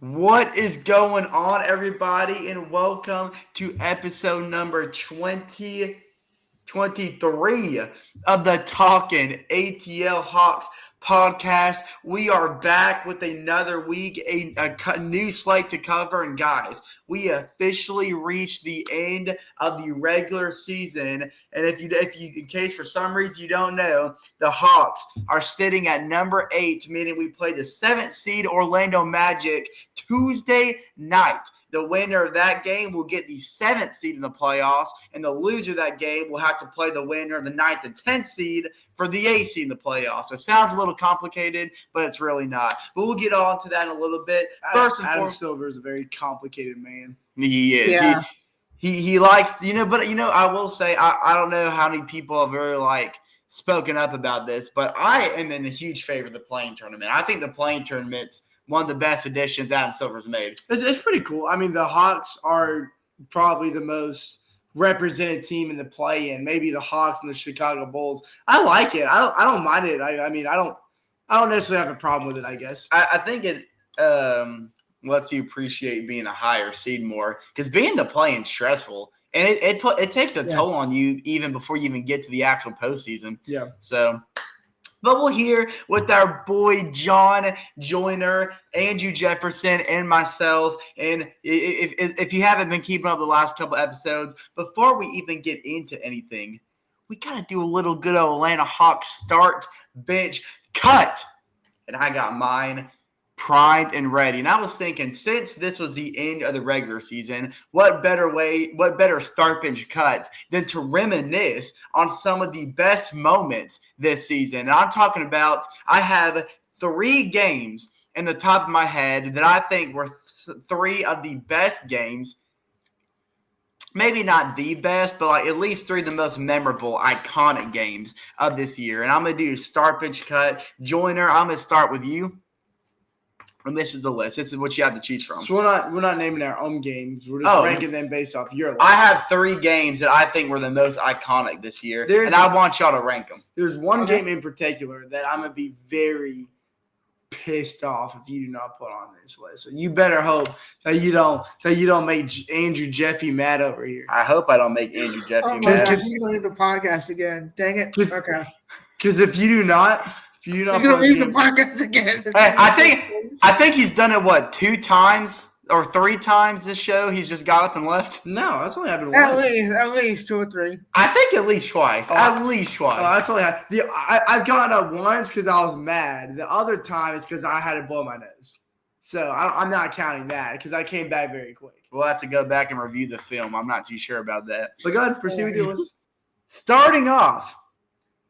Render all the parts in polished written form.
What is going on, everybody, and welcome to episode number 2023 of the Talkin ATL Hawks podcast. We are back with another week, a new slate to cover, and guys, we officially reached the end of the regular season. And in case for some reason you don't know, the Hawks are sitting at number 8, meaning we play the 7th seed Orlando Magic Tuesday night. The winner of that game will get the 7th seed in the playoffs, and the loser of that game will have to play the winner of the 9th and 10th seed for the 8th seed in the playoffs. It sounds a little complicated, but it's really not. But we'll get on to that in a little bit. First and foremost, Silver is a very complicated man. He is. Yeah. He likes, but I will say, I don't know how many people have really spoken up about this, but I am in a huge favor of the playing tournament. I think the playing tournament's one of the best additions Adam Silver's made. It's pretty cool. I mean, the Hawks are probably the most represented team in the play-in. Maybe the Hawks and the Chicago Bulls. I like it. I don't mind it. I don't necessarily have a problem with it, I guess. I think it lets you appreciate being a higher seed more, because being the play-in stressful, and it takes a toll on you even before you even get to the actual postseason. Yeah. So. But we're here with our boy John Joyner, Andrew Jefferson, and myself. And if you haven't been keeping up the last couple episodes, before we even get into anything, we got to do a little good old Atlanta Hawks start bench cut. And I got mine primed and ready. And I was thinking, since this was the end of the regular season, what better start bench cut than to reminisce on some of the best moments this season. And I'm talking about, I have 3 games in the top of my head that I think were 3 of the best games. Maybe not the best, but at least 3 of the most memorable, iconic games of this year. And I'm going to do start bench cut. Joyner, I'm going to start with you. And this is the list. This is what you have to choose from. So we're not naming our own games. We're just ranking them based off your list. I have 3 games that I think were the most iconic this year, and I want y'all to rank them. There's one game in particular that I'm going to be very pissed off if you do not put on this list. So you better hope that you don't make Andrew Jeffy mad over here. I hope I don't make Andrew Jeffy mad. Because you're going to leave the podcast again. Dang it. Okay. Because if you do not – he's going to leave the podcast again. Hey, I think he's done it, 2 times or 3 times this show? He's just got up and left? No, that's only happened once. At least 2 or 3. I think at least twice. At least twice. That's only happened. I've gotten up once because I was mad. The other time is because I had to blow my nose. So I'm not counting that because I came back very quick. We'll have to go back and review the film. I'm not too sure about that. But go ahead, proceed with your list. Starting off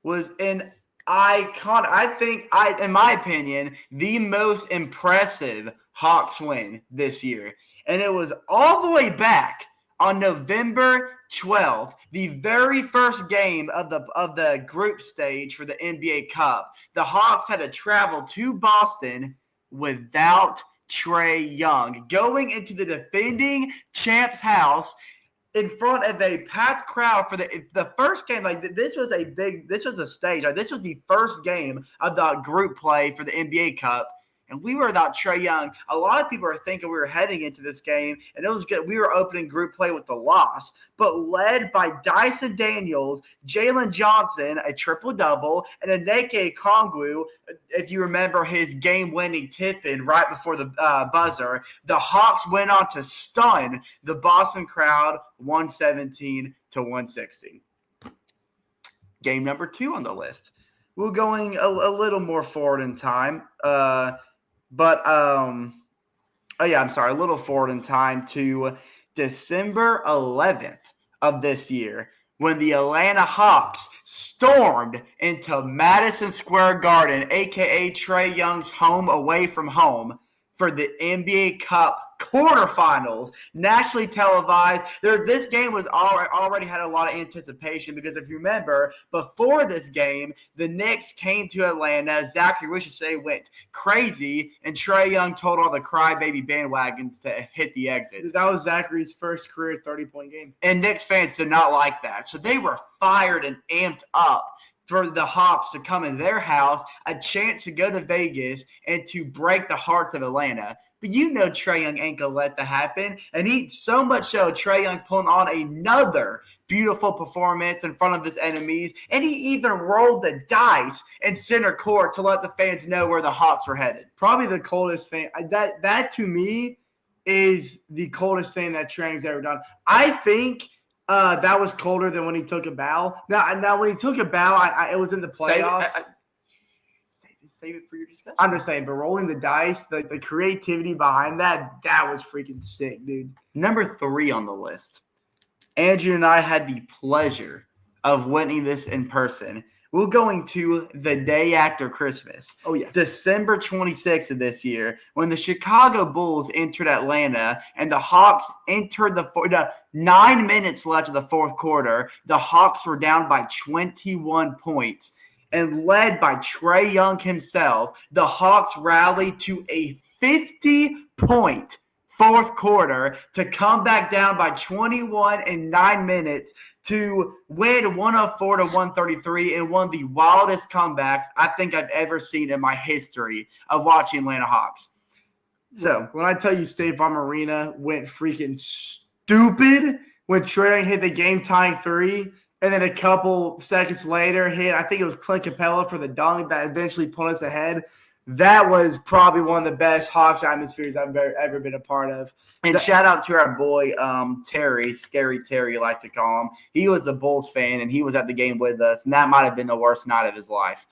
was an iconic, I think, in my opinion, the most impressive Hawks win this year. And it was all the way back on November 12th, the very first game of the group stage for the NBA Cup. The Hawks had to travel to Boston without Trae Young, going into the defending champ's house in front of a packed crowd for the first game. This was a stage. This was the first game of the group play for the NBA Cup. And we were without Trae Young. A lot of people are thinking we were heading into this game, and it was good. We were opening group play with the loss, but led by Dyson Daniels, Jalen Johnson, a triple-double, and Nneka Okongwu, if you remember his game-winning tip-in right before the buzzer. The Hawks went on to stun the Boston crowd 117-116. Game number 2 on the list. We're going a little more forward in time. A little forward in time to December 11th of this year, when the Atlanta Hawks stormed into Madison Square Garden, a.k.a. Trae Young's home away from home, for the NBA Cup quarterfinals, nationally televised. This game was already had a lot of anticipation, because if you remember, before this game, the Knicks came to Atlanta. Zachary Richardson went crazy, and Trae Young told all the crybaby bandwagons to hit the exit. That was Zachary's first career 30-point game. And Knicks fans did not like that. So they were fired and amped up for the Hawks to come in their house, a chance to go to Vegas and to break the hearts of Atlanta. But Trae Young ain't going to let that happen. And he so much so, Trae Young pulling on another beautiful performance in front of his enemies. And he even rolled the dice in center court to let the fans know where the Hawks were headed. Probably the coldest thing. That to me is the coldest thing that Trae Young's ever done. I think that was colder than when he took a bow. Now when he took a bow, it was in the playoffs. Save it for your discussion. I'm just saying, but rolling the dice, the creativity behind that was freaking sick, dude. Number 3 on the list. Andrew and I had the pleasure of witnessing this in person. We're going to the day after Christmas. Oh, yeah. December 26th of this year, when the Chicago Bulls entered Atlanta and the Hawks entered the 9 minutes left of the fourth quarter. The Hawks were down by 21 points. And led by Trae Young himself, the Hawks rallied to a 50-point fourth quarter to come back down by 21 in 9 minutes to win 104-133 in one of the wildest comebacks I think I've ever seen in my history of watching Atlanta Hawks. So when I tell you State Farm Arena went freaking stupid when Trae Young hit the game-tying 3, and then a couple seconds later hit, I think it was Clint Capella for the dunk that eventually put us ahead. That was probably one of the best Hawks atmospheres I've ever been a part of. And shout out to our boy Terry, Scary Terry, you like to call him. He was a Bulls fan, and he was at the game with us, and that might have been the worst night of his life.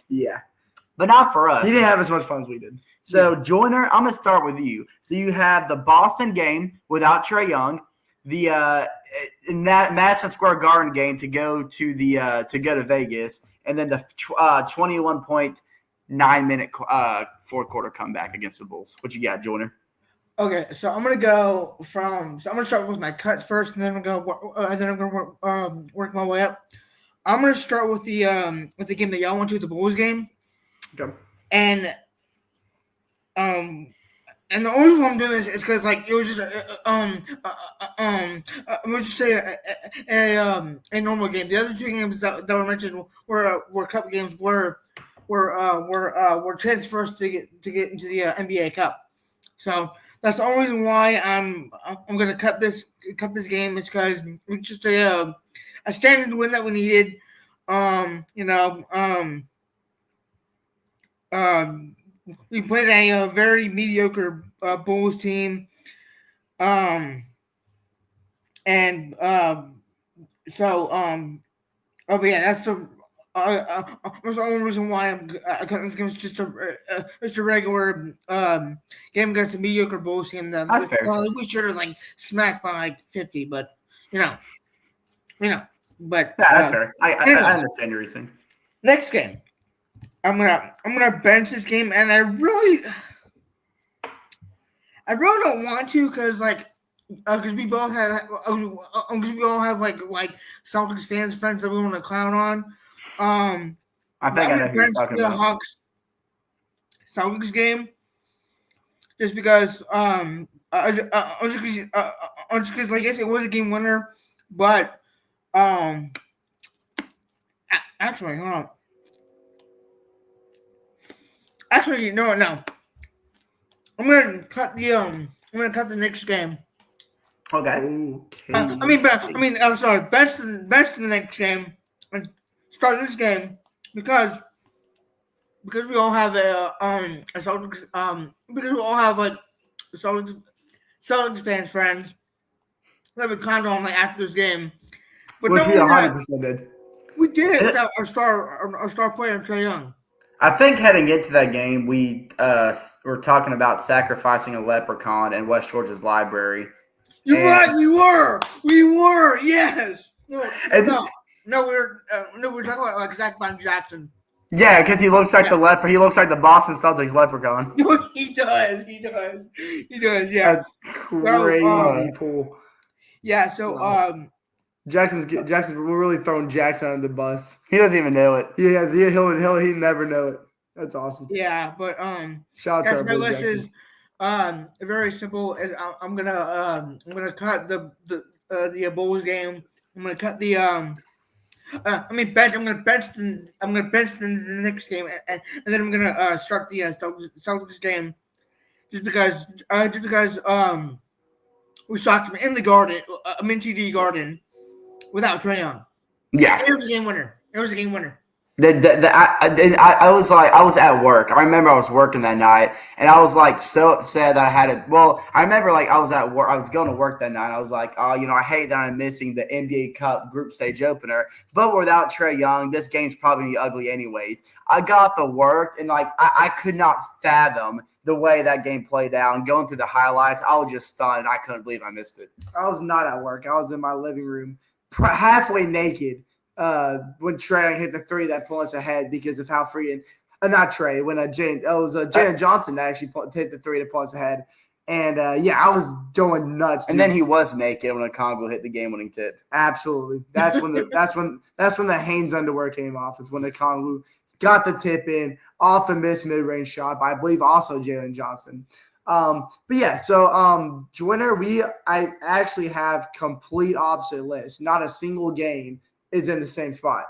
Yeah. But not for us. He didn't have as much fun as we did. So, Joyner, I'm going to start with you. So, you have the Boston game without Trae Young, the in that Madison Square Garden game to go to Vegas, and then the 21-point 9-minute fourth quarter comeback against the Bulls. What you got, Joyner? Okay, so I'm gonna start with my cuts first, and then I'm gonna work my way up. I'm gonna start with the game that y'all went to, the Bulls game. Okay. And the only reason I'm doing this is because it was just a normal game. The other 2 games that were mentioned were cup games were transfers to get into the NBA Cup. So that's the only reason why I'm gonna cut this game. It's because it's just a standard win that we needed. We played a very mediocre Bulls team, that's the only reason why I cut this game. It's just a regular game against a mediocre Bulls team that That's fair. We should have smacked by 50, but But Yeah, that's fair. I understand your reason. Next game. I'm gonna bench this game, and I really don't want to because we all have Celtics friends that we want to clown on. I think I know who you're talking about. Hawks Celtics game, just because yes, it was a game winner, but actually, hold on. Actually, no. I'm gonna cut the next game. Okay. I'm sorry. Bench the next game and start this game because we all have Celtics because we all have Celtics friends that we clowned on after this game. But which we 100% did. We did without our star player Trae Young. I think heading into that game, we were talking about sacrificing a leprechaun in West Georgia's library. You're right. We were. Yes. We were talking about Zach Von Jackson. Yeah, because he looks like the leper. He looks like the Boston Celtics leprechaun. He does. Yeah. That's crazy cool. Yeah. So Jackson's we're really throwing Jackson under the bus. He doesn't even know it. He'll never know it. That's awesome. Yeah, but shout out to our boy Jackson. Is very simple. I'm gonna cut the Bulls game. I'm gonna cut the I'm gonna bench the next game, and then I'm gonna start the Celtics game just because we shocked them in the Garden, Minty D Garden, without Trae Young. Yeah. It was a game winner. It was a game winner. I was like, I was at work. I remember I was working that night, and I was like so upset that I had it. Well, I remember like I was at work. I was going to work that night. I was like, oh, I hate that I'm missing the NBA Cup group stage opener. But without Trae Young, this game's probably ugly anyways. I got the work, and like I could not fathom the way that game played out. And going through the highlights, I was just stunned. I couldn't believe I missed it. I was not at work. I was in my living room, halfway naked. When Trae hit the three that put us ahead because of how freaking not Trae when Jalen Johnson that actually hit the three to put us ahead, and I was going nuts. And then he was naked when Congo hit the game-winning tip. Absolutely, that's when the Hanes underwear came off. Is when the Congo got the tip in off the missed mid-range shot by I believe also Jalen Johnson. Joiner, I actually have complete opposite list. Not a single game is in the same spot.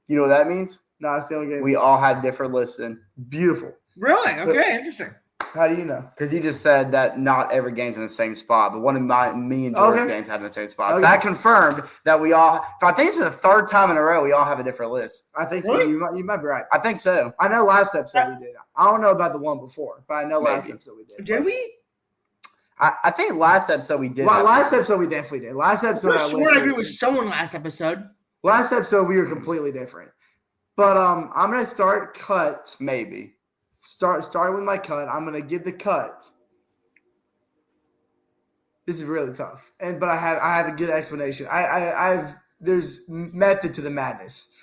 You know what that means? Not a single game. We all have different lists in. Beautiful. Really? Okay, interesting. How do you know? Because you just said that not every game's in the same spot, but one of me and George's games have in the same spot. Okay. So that confirmed that we all – I think this is the third time in a row we all have a different list. I think so. You might be right. I think so. I know last episode we did. I don't know about the one before, but I know last episode we did. Did we? I think last episode we did. Well, last episode we definitely did. Last episode I agree with someone last episode. Last episode we were completely different. But I'm gonna start cut. Maybe. Start with my cut. I'm gonna give the cut. This is really tough. But I have a good explanation. There's method to the madness.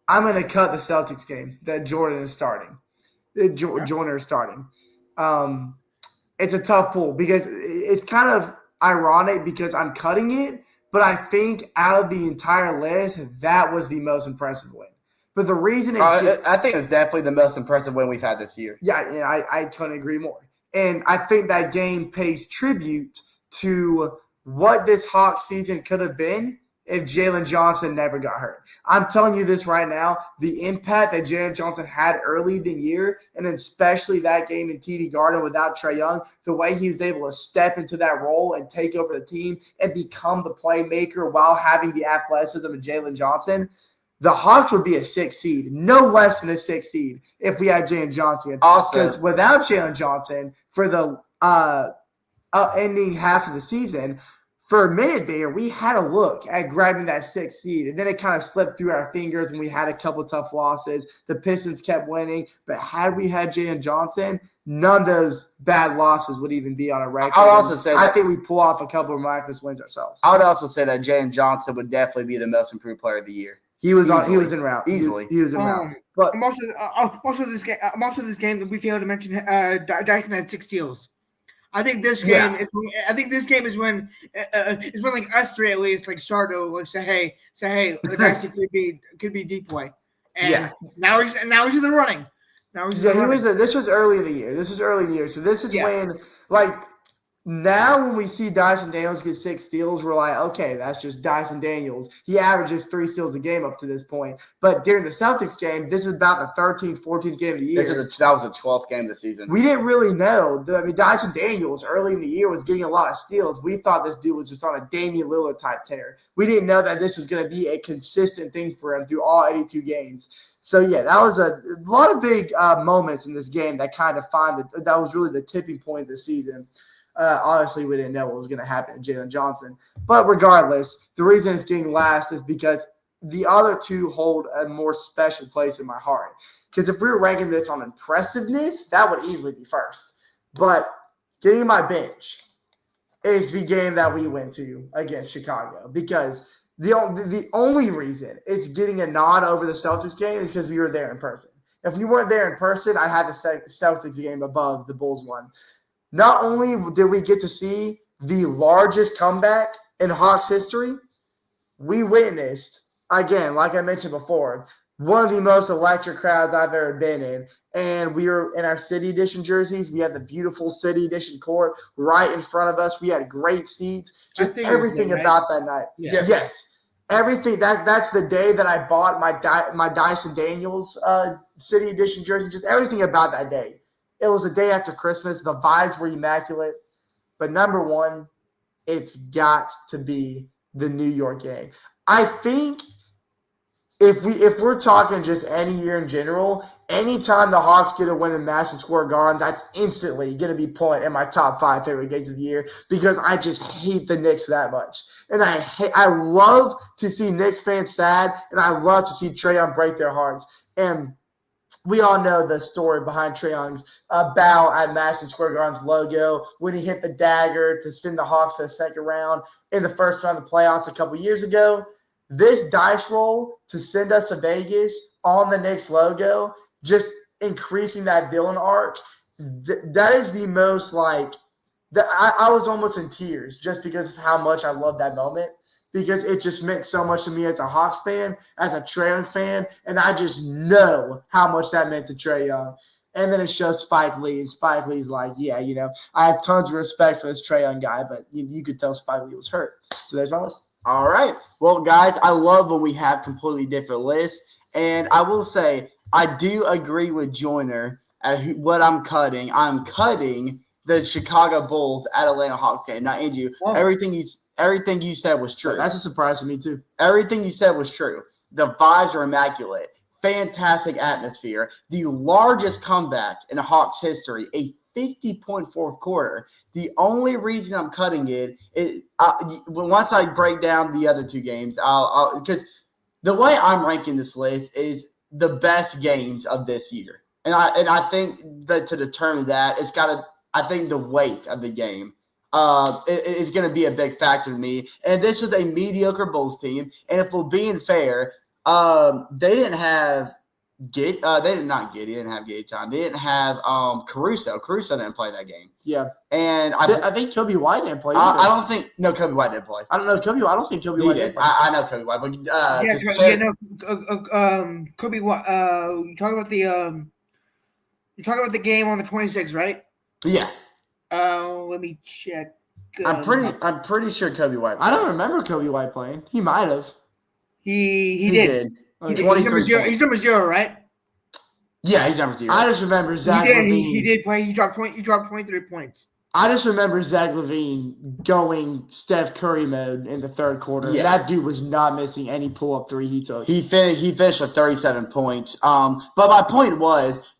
I'm gonna cut the Celtics game that Jordan is starting. Joyner is starting. It's a tough pull because it's kind of ironic because I'm cutting it, but I think out of the entire list, that was the most impressive win. But the reason I think it's definitely the most impressive win we've had this year. Yeah, I couldn't agree more. And I think that game pays tribute to what this Hawks season could have been if Jalen Johnson never got hurt. I'm telling you this right now, the impact that Jalen Johnson had early in the year, and especially that game in TD Garden without Trae Young, the way he was able to step into that role and take over the team and become the playmaker while having the athleticism of Jalen Johnson, the Hawks would be a 6th seed, no less than a 6th seed if we had Jalen Johnson. Awesome. Because without Jalen Johnson, for the ending half of the season, for a minute there, we had a look at grabbing that 6th seed, and then it kind of slipped through our fingers, and we had a couple tough losses. The Pistons kept winning, but had we had Jalen Johnson, none of those bad losses would even be on a record. I would also say I think we pull off a couple of miraculous wins ourselves. I would also say that Jalen Johnson would definitely be the most improved player of the year. He was in route easily. He was in route. But I'm also this game that we failed to mention. Dyson had 6 steals. I think this game is when like us three at least like start to like say hey Dyson could be deep boy. And now he's in the running. This was early in the year. So this is when like. Now, when we see Dyson Daniels get 6 steals, we're like, okay, that's just Dyson Daniels. He averages 3 steals a game up to this point. But during the Celtics game, this is about the 13th, 14th game of the year. That was the 12th game of the season. We didn't really know. Dyson Daniels early in the year was getting a lot of steals. We thought this dude was just on a Damian Lillard type tear. We didn't know that this was going to be a consistent thing for him through all 82 games. So, that was a lot of big moments in this game that kind of that was really the tipping point of the season. Obviously, we didn't know what was going to happen to Jalen Johnson. But regardless, the reason it's getting last is because the other two hold a more special place in my heart. Because if we were ranking this on impressiveness, that would easily be first. But getting my bench is the game that we went to against Chicago. Because the only reason it's getting a nod over the Celtics game is because we were there in person. If we weren't there in person, I'd have the Celtics game above the Bulls one. Not only did we get to see the largest comeback in Hawks history, we witnessed, again, like I mentioned before, one of the most electric crowds I've ever been in. And we were in our City Edition jerseys. We had the beautiful City Edition court right in front of us. We had great seats. Just everything about that night. Yeah. Yes. everything. That's the day that I bought my Dyson Daniels City Edition jersey. Just everything about that day. It was the day after Christmas. The vibes were immaculate. But number one, it's got to be the New York game. I think if we're talking just any year in general, anytime the Hawks get a win in Madison Square Garden, that's instantly going to be put in my top 5 favorite games of the year because I just hate the Knicks that much. And I love to see Knicks fans sad, and I love to see Trae Young break their hearts. And we all know the story behind Trae Young's bow at Madison Square Garden's logo when he hit the dagger to send the Hawks to the second round in the first round of the playoffs a couple years ago. This dice roll to send us to Vegas on the Knicks logo, just increasing that villain arc, that is the most I was almost in tears just because of how much I love that moment because it just meant so much to me as a Hawks fan, as a Trae Young fan, and I just know how much that meant to Trae Young. And then it shows Spike Lee, and Spike Lee's like, yeah, I have tons of respect for this Trae Young guy, but you could tell Spike Lee was hurt. So there's my list. All right. Well, guys, I love when we have completely different lists. And I will say, I do agree with Joyner at what I'm cutting. I'm cutting the Chicago Bulls at Atlanta Hawks game. Now, Andrew, everything you said was true. That's a surprise to me, too. Everything you said was true. The vibes are immaculate. Fantastic atmosphere. The largest comeback in Hawks history, a 50-point fourth quarter. The only reason I'm cutting it is once I break down the other two games, because the way I'm ranking this list is the best games of this year, and I think that to determine that, I think the weight of the game is going to be a big factor to me. And this was a mediocre Bulls team, and if we're being fair, they didn't have. He didn't have Giddy time. They didn't have Caruso. Caruso didn't play that game. Yeah. And I think Kobe White didn't play either. I don't think – no, Kobe White didn't play. I don't know. I don't think Kobe White did. I know Kobe White. But, Kobe White you talking about the game on the 26th, right? Yeah. Let me check. I'm pretty sure Kobe White played. I don't remember Kobe White playing. He might have. He did. He's number 0, right? Yeah, he's number 0. I just remember Zach LaVine. He did play. He dropped 23 points. I just remember Zach LaVine going Steph Curry mode in the third quarter. Yeah. That dude was not missing any pull-up three he took. He finished with 37 points. But my point was,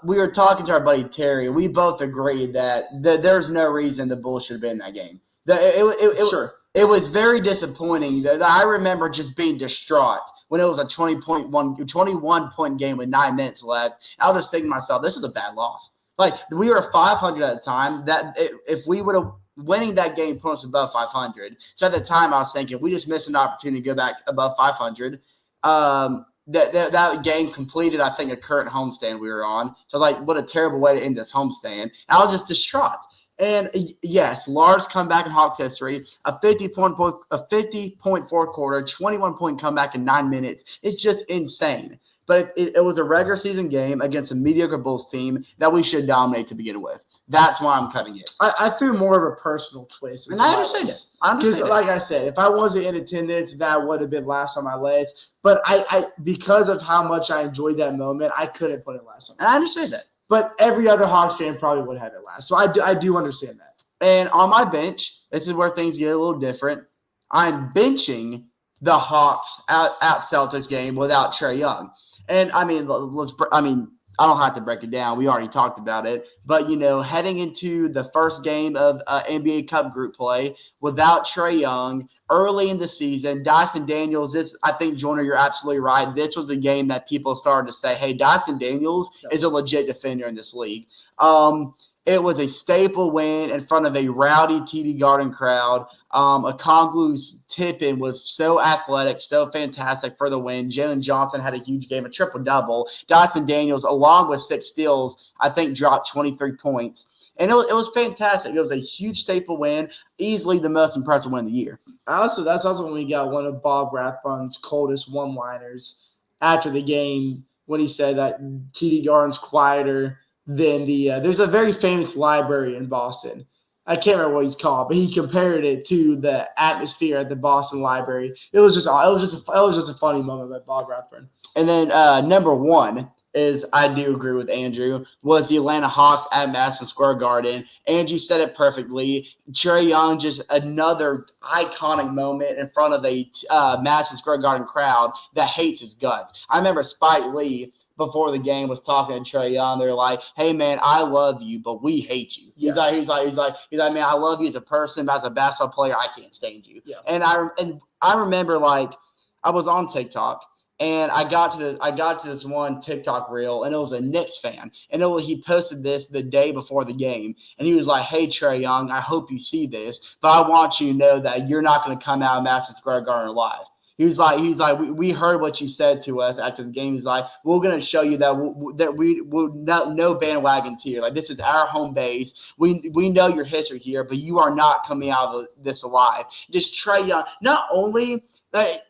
we were talking to our buddy Terry. We both agreed that there's no reason the Bulls should have been in that game. It was very disappointing. I remember just being distraught when it was a 21-point game with 9 minutes left. I was just thinking to myself, this is a bad loss. Like, we were 500 at the time. That if we would have winning that game put us above 500. So at the time, I was thinking we just missed an opportunity to go back above 500. That game completed, I think, a current homestand we were on. So I was like, what a terrible way to end this homestand. I was just distraught. And yes, large comeback in Hawks history, a 50-point fourth quarter, 21-point comeback in 9 minutes. It's just insane. But it was a regular season game against a mediocre Bulls team that we should dominate to begin with. That's why I'm cutting it. I threw more of a personal twist. And I understand it. Because, like I said, if I wasn't in attendance, that would have been last on my list. But I because of how much I enjoyed that moment, I couldn't put it last on my list. And I understand that. But every other Hawks fan probably would have it last. So I do understand that. And on my bench, this is where things get a little different. I'm benching the Hawks out Celtics game without Trae Young. And I mean, I don't have to break it down. We already talked about it. But, heading into the first game of NBA Cup group play without Trae Young early in the season, Dyson Daniels, I think, Joyner, you're absolutely right. This was a game that people started to say, hey, Dyson Daniels is a legit defender in this league. It was a staple win in front of a rowdy TD Garden crowd. Okongwu's tip-in was so athletic, so fantastic for the win. Jalen Johnson had a huge game, a triple-double. Dyson Daniels, along with 6 steals, I think dropped 23 points. And it was fantastic. It was a huge staple win, easily the most impressive win of the year. That's also when we got one of Bob Rathbun's coldest one-liners after the game when he said that TD Garden's quieter than there's a very famous library in Boston I can't remember what he's called, but he compared it to the atmosphere at the Boston Library. It was just a funny moment by Bob Rathburn. And then number one is, I do agree with Andrew, was the Atlanta Hawks at Madison Square Garden. Andrew said it perfectly. Trae Young, just another iconic moment in front of a Madison Square Garden crowd that hates his guts. I remember Spike Lee before the game was talking to Trae Young. They're like, "Hey man, I love you, but we hate you." Yeah. He's like, "Man, I love you as a person, but as a basketball player, I can't stand you." Yeah. And I remember, like, I was on TikTok. And I got to this one TikTok reel, and it was a Knicks fan. And he posted this the day before the game. And he was like, "Hey, Trae Young, I hope you see this, but I want you to know that you're not going to come out of Madison Square Garden alive." He was like, we heard what you said to us after the game. He's like, "We're going to show you that no bandwagons here. Like, this is our home base. We know your history here, but you are not coming out of this alive." Just Trae Young, not only –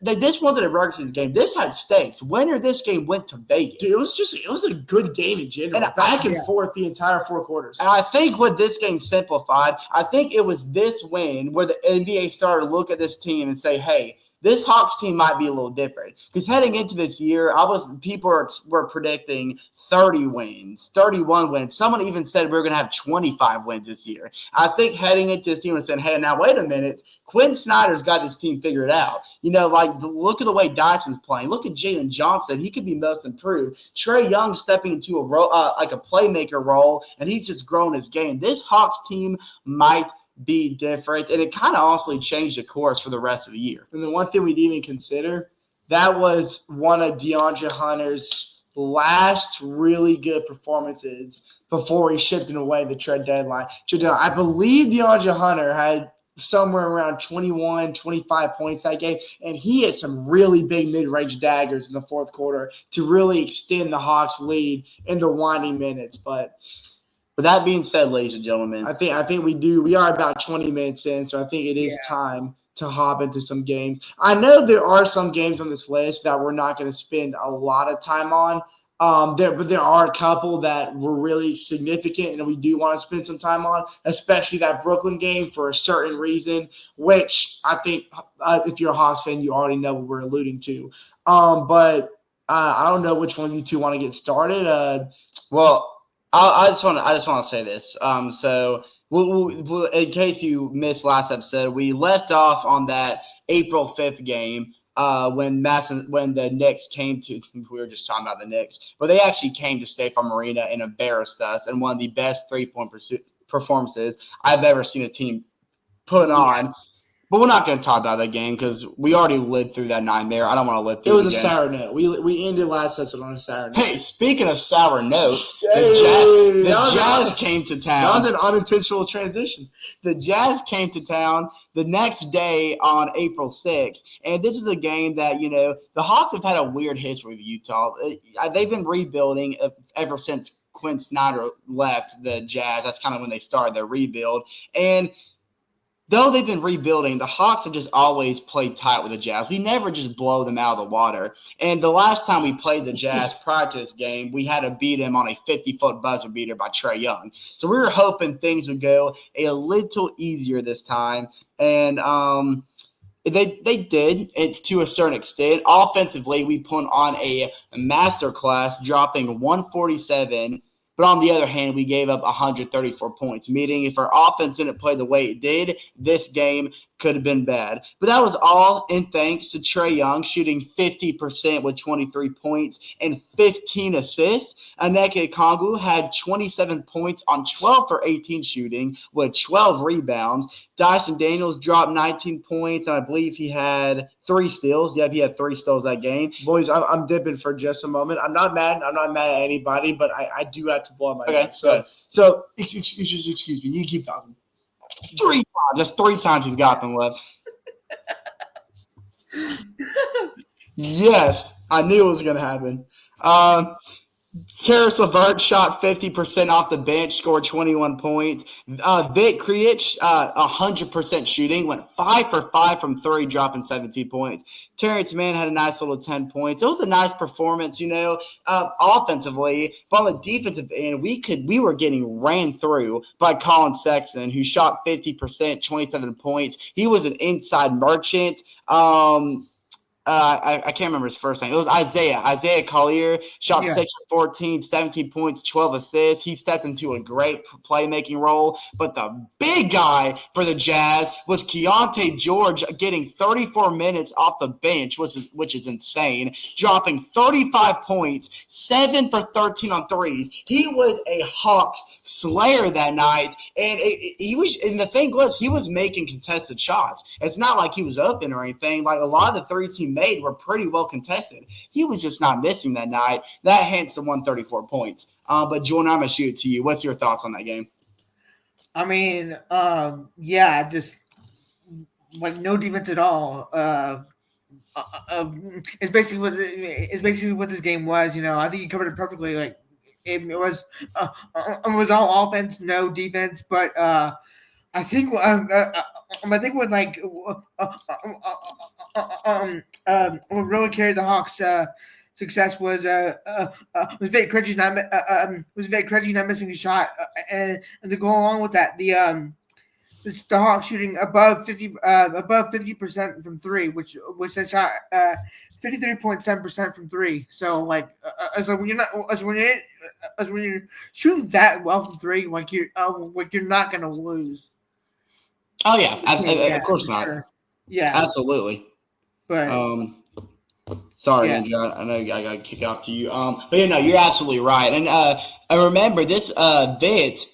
this wasn't a regular season game. This had stakes. Winner this game went to Vegas. Dude, it was a good game in general. And back and forth the entire 4 quarters. And I think what this game simplified, I think it was this win where the NBA started to look at this team and say, "Hey, this Hawks team might be a little different." Because heading into this year, people were predicting 30 wins, 31 wins. Someone even said we were going to have 25 wins this year. I think heading into this team and saying, "Hey, now wait a minute, Quinn Snyder's got this team figured out." Look at the way Dyson's playing. Look at Jalen Johnson; he could be most improved. Trae Young stepping into a role, like a playmaker role, and he's just grown his game. This Hawks team might be different, and it kind of also changed the course for the rest of the year. And the one thing we didn't even consider, that was one of DeAndre Hunter's last really good performances before he shipped it away the trade deadline. I believe DeAndre Hunter had somewhere around 21, 25 points that game, and he had some really big mid-range daggers in the fourth quarter to really extend the Hawks' lead in the winding minutes. But with that being said, ladies and gentlemen, I think we are about 20 minutes in, so I think it is time to hop into some games. I know there are some games on this list that we're not going to spend a lot of time on. But there are a couple that were really significant and we do want to spend some time on, especially that Brooklyn game for a certain reason, which I think if you're a Hawks fan, you already know what we're alluding to. But I don't know which one you two want to get started. I just want to say this. So we'll, in case you missed last episode, we left off on that April 5th game. When the Knicks came to, we were just talking about the Knicks, but they actually came to State Farm Arena and embarrassed us in one of the best 3-point performances I've ever seen a team put on. But we're not going to talk about that game because we already lived through that nightmare. I don't want to live through it. It was a sour note. We ended last episode on a sour note. Hey, speaking of sour notes, the Jazz came to town. That was an unintentional transition. The Jazz came to town the next day on April 6th. And this is a game that, the Hawks have had a weird history with Utah. They've been rebuilding ever since Quinn Snyder left the Jazz. That's kind of when they started their rebuild. And though they've been rebuilding, the Hawks have just always played tight with the Jazz. We never just blow them out of the water. And the last time we played the Jazz practice game, we had to beat them on a 50-foot buzzer beater by Trae Young. So we were hoping things would go a little easier this time. And they did. It's to a certain extent. Offensively, we put on a masterclass, dropping 147. But on the other hand, we gave up 134 points, meaning if our offense didn't play the way it did, this game could have been bad. But that was all in thanks to Trae Young shooting 50% with 23 points and 15 assists. Onyeka Okongwu had 27 points on 12 for 18 shooting with 12 rebounds. Dyson Daniels dropped 19 points, and I believe he had 3 steals. Yep, he had 3 steals that game. Boys, I'm dipping for just a moment. I'm not mad at anybody, but I do have to blow my nose. So excuse me. You keep talking. 3 times. That's 3 times he's got them left. Yes, I knew it was going to happen. Karis LeVert shot 50% off the bench, scored 21 points. Vic Krejci, 100% shooting, went 5 for 5 from three, dropping 17 points. Terrence Mann had a nice little 10 points. It was a nice performance, offensively. But on the defensive end, we were getting ran through by Colin Sexton, who shot 50%, 27 points. He was an inside merchant. I can't remember his first name. It was Isaiah Collier shot Yeah. 6 for 14, 17 points, 12 assists. He stepped into a great playmaking role. But the big guy for the Jazz was Keontae George getting 34 minutes off the bench, which is insane, dropping 35 points, 7 for 13 on threes. He was a Hawks slayer that night, and the thing was, he was making contested shots. It's not like he was open or anything. Like, a lot of the threes he made were pretty well contested. He was just not missing that night. That hence the 134 points. But Jordan, I'm gonna shoot it to you. What's your thoughts on that game? I mean, just like no defense at all. It's basically what this game was. I think you covered it perfectly. Like it was all offense, no defense. But I think what what really carried the Hawks' success was Vic Krejci not missing a shot, and to go along with that, the Hawks shooting above 50% from three, which they shot 53.7% from three. So when you're shooting that well from three, you're not gonna lose. Oh yeah, of course not. Sure. Yeah, absolutely. But sorry, Andrew, I know I got to kick off to you. But you're absolutely right. And I remember this bit.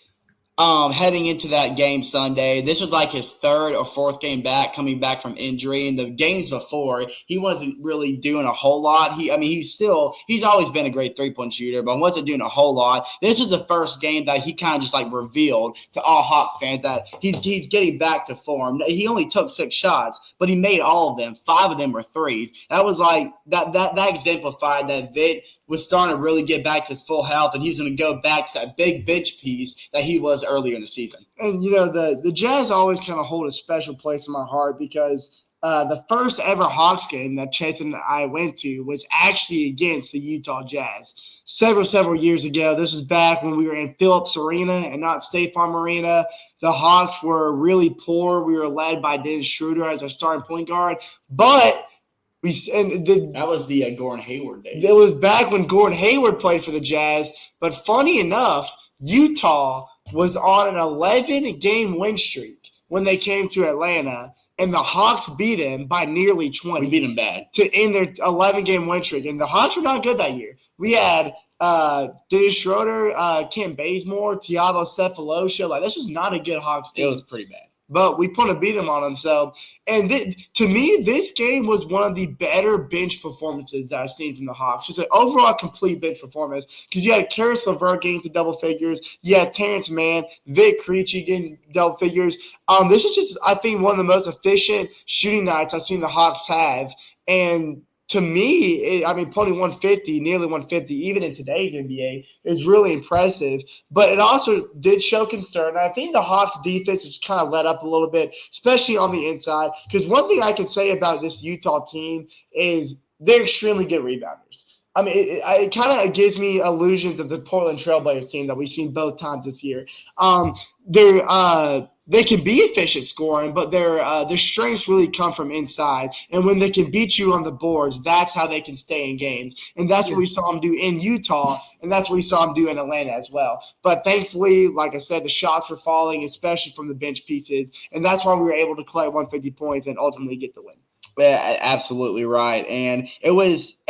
Heading into that game Sunday, this was like his third or fourth game back, coming back from injury. And the games before, he wasn't really doing a whole lot. He's always been a great 3-point shooter, but wasn't doing a whole lot. This was the first game that he kind of just like revealed to all Hawks fans that he's getting back to form. He only took 6 shots, but he made all of them. 5 of them were threes. That was like that exemplified that Vic was starting to really get back to his full health, and he's going to go back to that big bench piece that he was earlier in the season. And, the Jazz always kind of hold a special place in my heart because the first ever Hawks game that Chase and I went to was actually against the Utah Jazz several years ago. This was back when we were in Phillips Arena and not State Farm Arena. The Hawks were really poor. We were led by Dennis Schroeder as our starting point guard, but that was the Gordon Hayward days. It was back when Gordon Hayward played for the Jazz. But funny enough, Utah was on an 11-game win streak when they came to Atlanta, and the Hawks beat them by nearly 20. We beat them bad. To end their 11-game win streak. And the Hawks were not good that year. We had Dennis Schroeder, Kim Bazemore, Thiago Cephalosha. This was not a good Hawks team. It was pretty bad. But we put a beat them on them. So, and to me, this game was one of the better bench performances that I've seen from the Hawks. Just an overall complete bench performance because you had Karis LeVert getting to double figures. You had Terrence Mann, Vic Krejci getting double figures. This is just, I think, one of the most efficient shooting nights I've seen the Hawks have. And to me, putting 150, nearly 150, even in today's NBA, is really impressive. But it also did show concern. I think the Hawks' defense has kind of let up a little bit, especially on the inside. Because one thing I can say about this Utah team is they're extremely good rebounders. It kind of gives me illusions of the Portland Trailblazers team that we've seen both times this year. They can be efficient scoring, but their strengths really come from inside. And when they can beat you on the boards, that's how they can stay in games. And that's what we saw them do in Utah, and that's what we saw them do in Atlanta as well. But thankfully, like I said, the shots were falling, especially from the bench pieces, and that's why we were able to collect 150 points and ultimately get the win. Yeah, absolutely right. And it was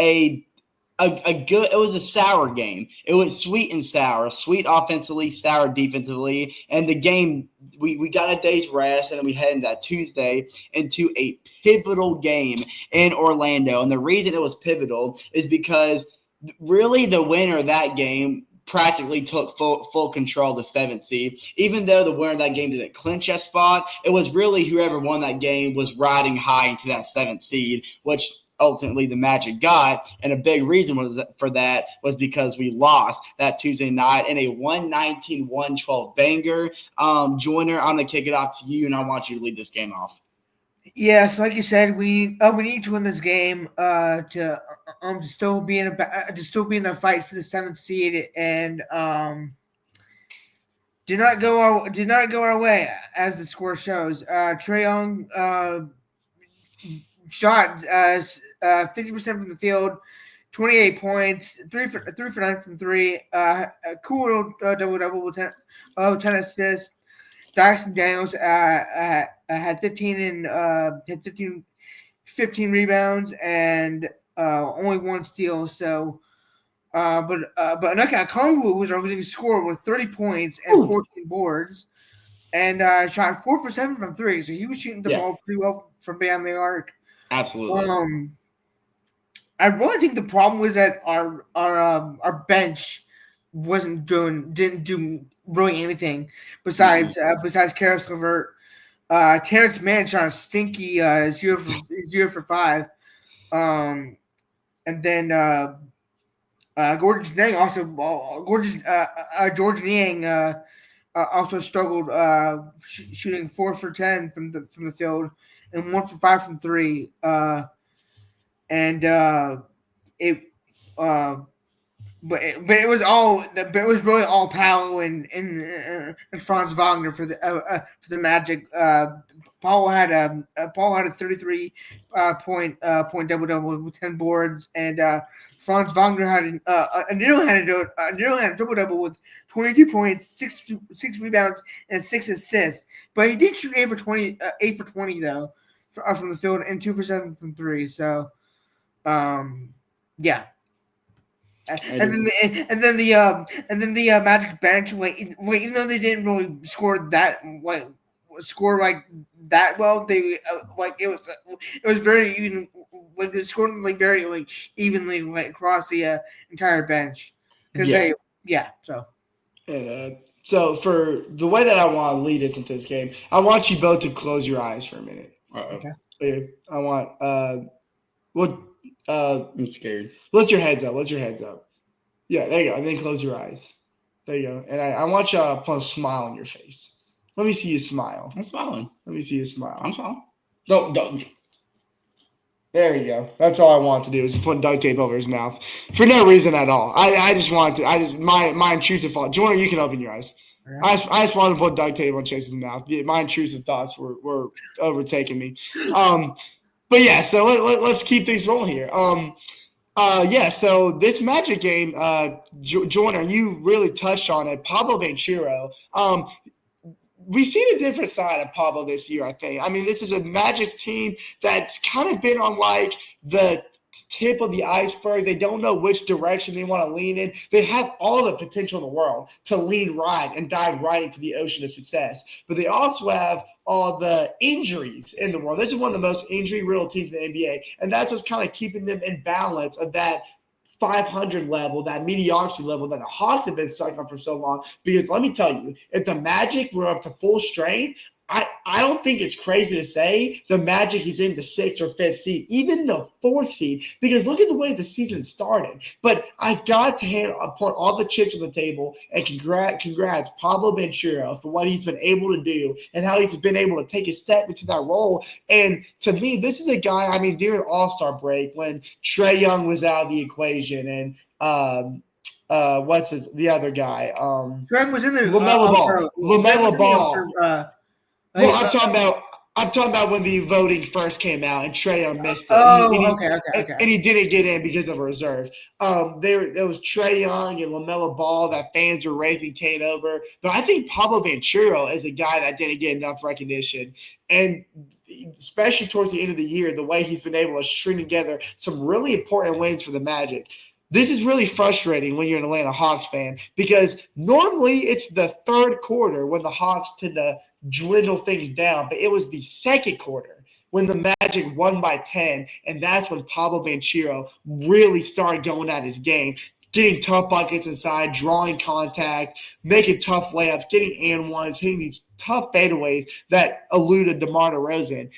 it was a sour game. It was sweet and sour, sweet offensively, sour defensively. And the game, we got a day's rest, and then we head into that Tuesday into a pivotal game in Orlando. And the reason it was pivotal is because really the winner of that game practically took full control of the 7th seed. Even though the winner of that game didn't clinch that spot, it was really whoever won that game was riding high into that 7th seed, which ultimately the Magic got, and a big reason for that was because we lost that Tuesday night in a 119-112 banger. Joyner, I'm going to kick it off to you, and I want you to lead this game off. Yes, like you said, we need to win this game to still be in the fight for the 7th seed, and did not go our way as the score shows. Trae Young shot 50% from the field, 28 points, 3 for 9 from three. A cool double with 10 assists. Dyson Daniels had 15 rebounds and only 1 steal. So, but Anaka Kongwu was our leading scorer with 30 points and 14 boards, and shot 4 for 7 from three. So he was shooting the ball pretty well from beyond the arc. Absolutely. I really think the problem was that our bench didn't do really anything besides Karis LeVert. Terrence Mann shot a stinky 0 for 5, and then George Niang also struggled shooting 4 for 10 from the field and 1 for 5 from three. But it was really all Powell and Franz Wagner for the Magic. Paul had a 33 point double with 10 boards, and Franz Wagner had nearly had a double double with 22 points, 6 rebounds, and 6 assists. But he did shoot 8 for 20 though from the field and 2 for 7 from three. So, yeah. And then the Magic bench, even though they didn't really score that well, they it was very even. They scored very evenly across the entire bench because And so for the way that I want to lead us into this game, I want you both to close your eyes for a minute. Okay. I want I'm scared. Lift your heads up. Yeah, there you go. And then close your eyes. There you go. And I want you to put a smile on your face. Let me see you smile. I'm smiling. Let me see you smile. I'm smiling. Don't. There you go. That's all I want to do is just put duct tape over his mouth for no reason at all. I just wanted to. My intrusive thought. Jordan, you can open your eyes. I just wanted to put duct tape on Chase's mouth. My intrusive thoughts were overtaking me. But yeah, so let's keep things rolling here. So this Magic game, Joyner, you really touched on it. Pablo Banchero. We've seen a different side of Pablo this year, I think. I mean, this is a Magic's team that's kind of been on like the tip of the iceberg. They don't know which direction they want to lean in. They have all the potential in the world to lean right and dive right into the ocean of success. But they also have all the injuries in the world. This is one of the most injury-riddled teams in the NBA, and that's what's kind of keeping them in balance of that 500 level, that mediocrity level that the Hawks have been stuck on for so long. Because let me tell you, if the Magic were up to full strength, I don't think it's crazy to say the Magic is in the 6th or 5th seed, even the 4th seed, because look at the way the season started. But I got to put all the chips on the table and congrats Pablo Banchero for what he's been able to do and how he's been able to take a step into that role. And to me, this is a guy, I mean, during All-Star break when Trae Young was out of the equation and the other guy? Trent was in there. LaMelo Ball. Well, I'm talking about when the voting first came out and Trae Young missed it. Okay. And he didn't get in because of a reserve. There was Trae Young and LaMelo Ball that fans were raising Kane over. But I think Pablo Banchero is a guy that didn't get enough recognition. And especially towards the end of the year, the way he's been able to string together some really important wins for the Magic. This is really frustrating when you're an Atlanta Hawks fan because normally it's the third quarter when the Hawks tend to dwindle things down, but it was the second quarter when the Magic won by 10, and that's when Pablo Banchero really started going at his game. getting tough buckets inside, drawing contact, making tough layups, getting and ones, hitting these tough fadeaways that eluded DeMar DeRozan.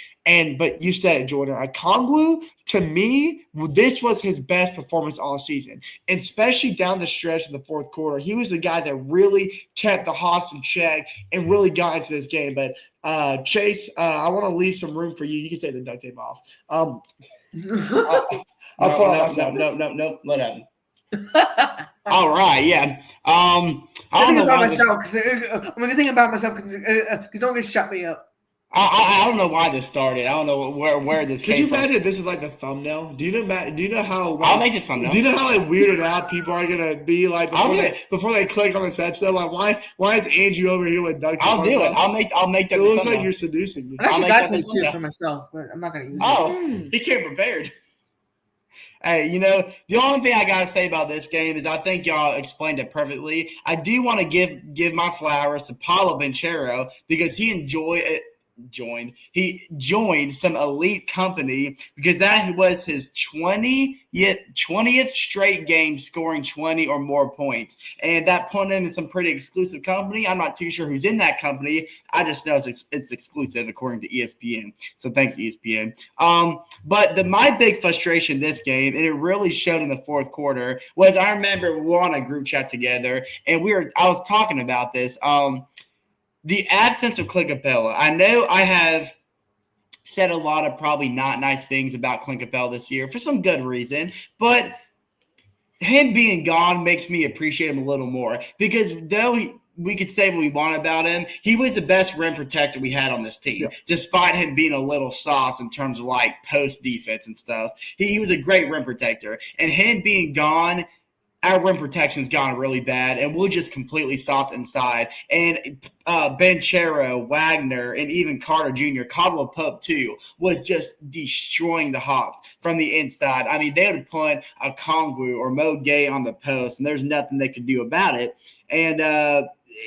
But you said it, Jordan. Okongwu, to me, this was his best performance all season, and especially down the stretch in the fourth quarter. He was the guy that really kept the Hawks in check and really got into this game. But Chase, I want to leave some room for you. You can take the duct tape off. I'll put on myself. No, let happen. All right, yeah. I don't know about why myself. I'm gonna think about myself because don't get shut me up. I don't know why this started. I don't know where this came from. Could you imagine this is like the thumbnail? Do you know how? I'll make it thumbnail. Do you know how like weirded out people are gonna be like before they click on this episode? Like why is Andrew over here with duct tape? I'll do it. I'll make that. It looks like you're seducing me. I actually got this too for myself, but I'm not gonna use it. Oh, he came prepared. Hey, the only thing I got to say about this game is I think y'all explained it perfectly. I do want to give my flowers to Paulo Banchero because he joined some elite company because that was his 20th straight game scoring 20 or more points. And that put him in some pretty exclusive company. I'm not too sure who's in that company. I just know it's exclusive according to ESPN. So thanks, ESPN. But my big frustration this game, and it really showed in the fourth quarter, was I remember we were on a group chat together and I was talking about this. The absence of Clint Capella. I know I have said a lot of probably not nice things about Clint Capella this year for some good reason, but him being gone makes me appreciate him a little more because though we could say what we want about him, he was the best rim protector we had on this team, despite him being a little soft in terms of like post defense and stuff. He was a great rim protector, and him being gone, our rim protection's gone really bad, and we're just completely soft inside. And Banchero, Wagner, and even Carter Jr., Caldwell Pope too, was just destroying the Hawks from the inside. I mean, they would have put a Okongwu or Mo Gay on the post, and there's nothing they could do about it. And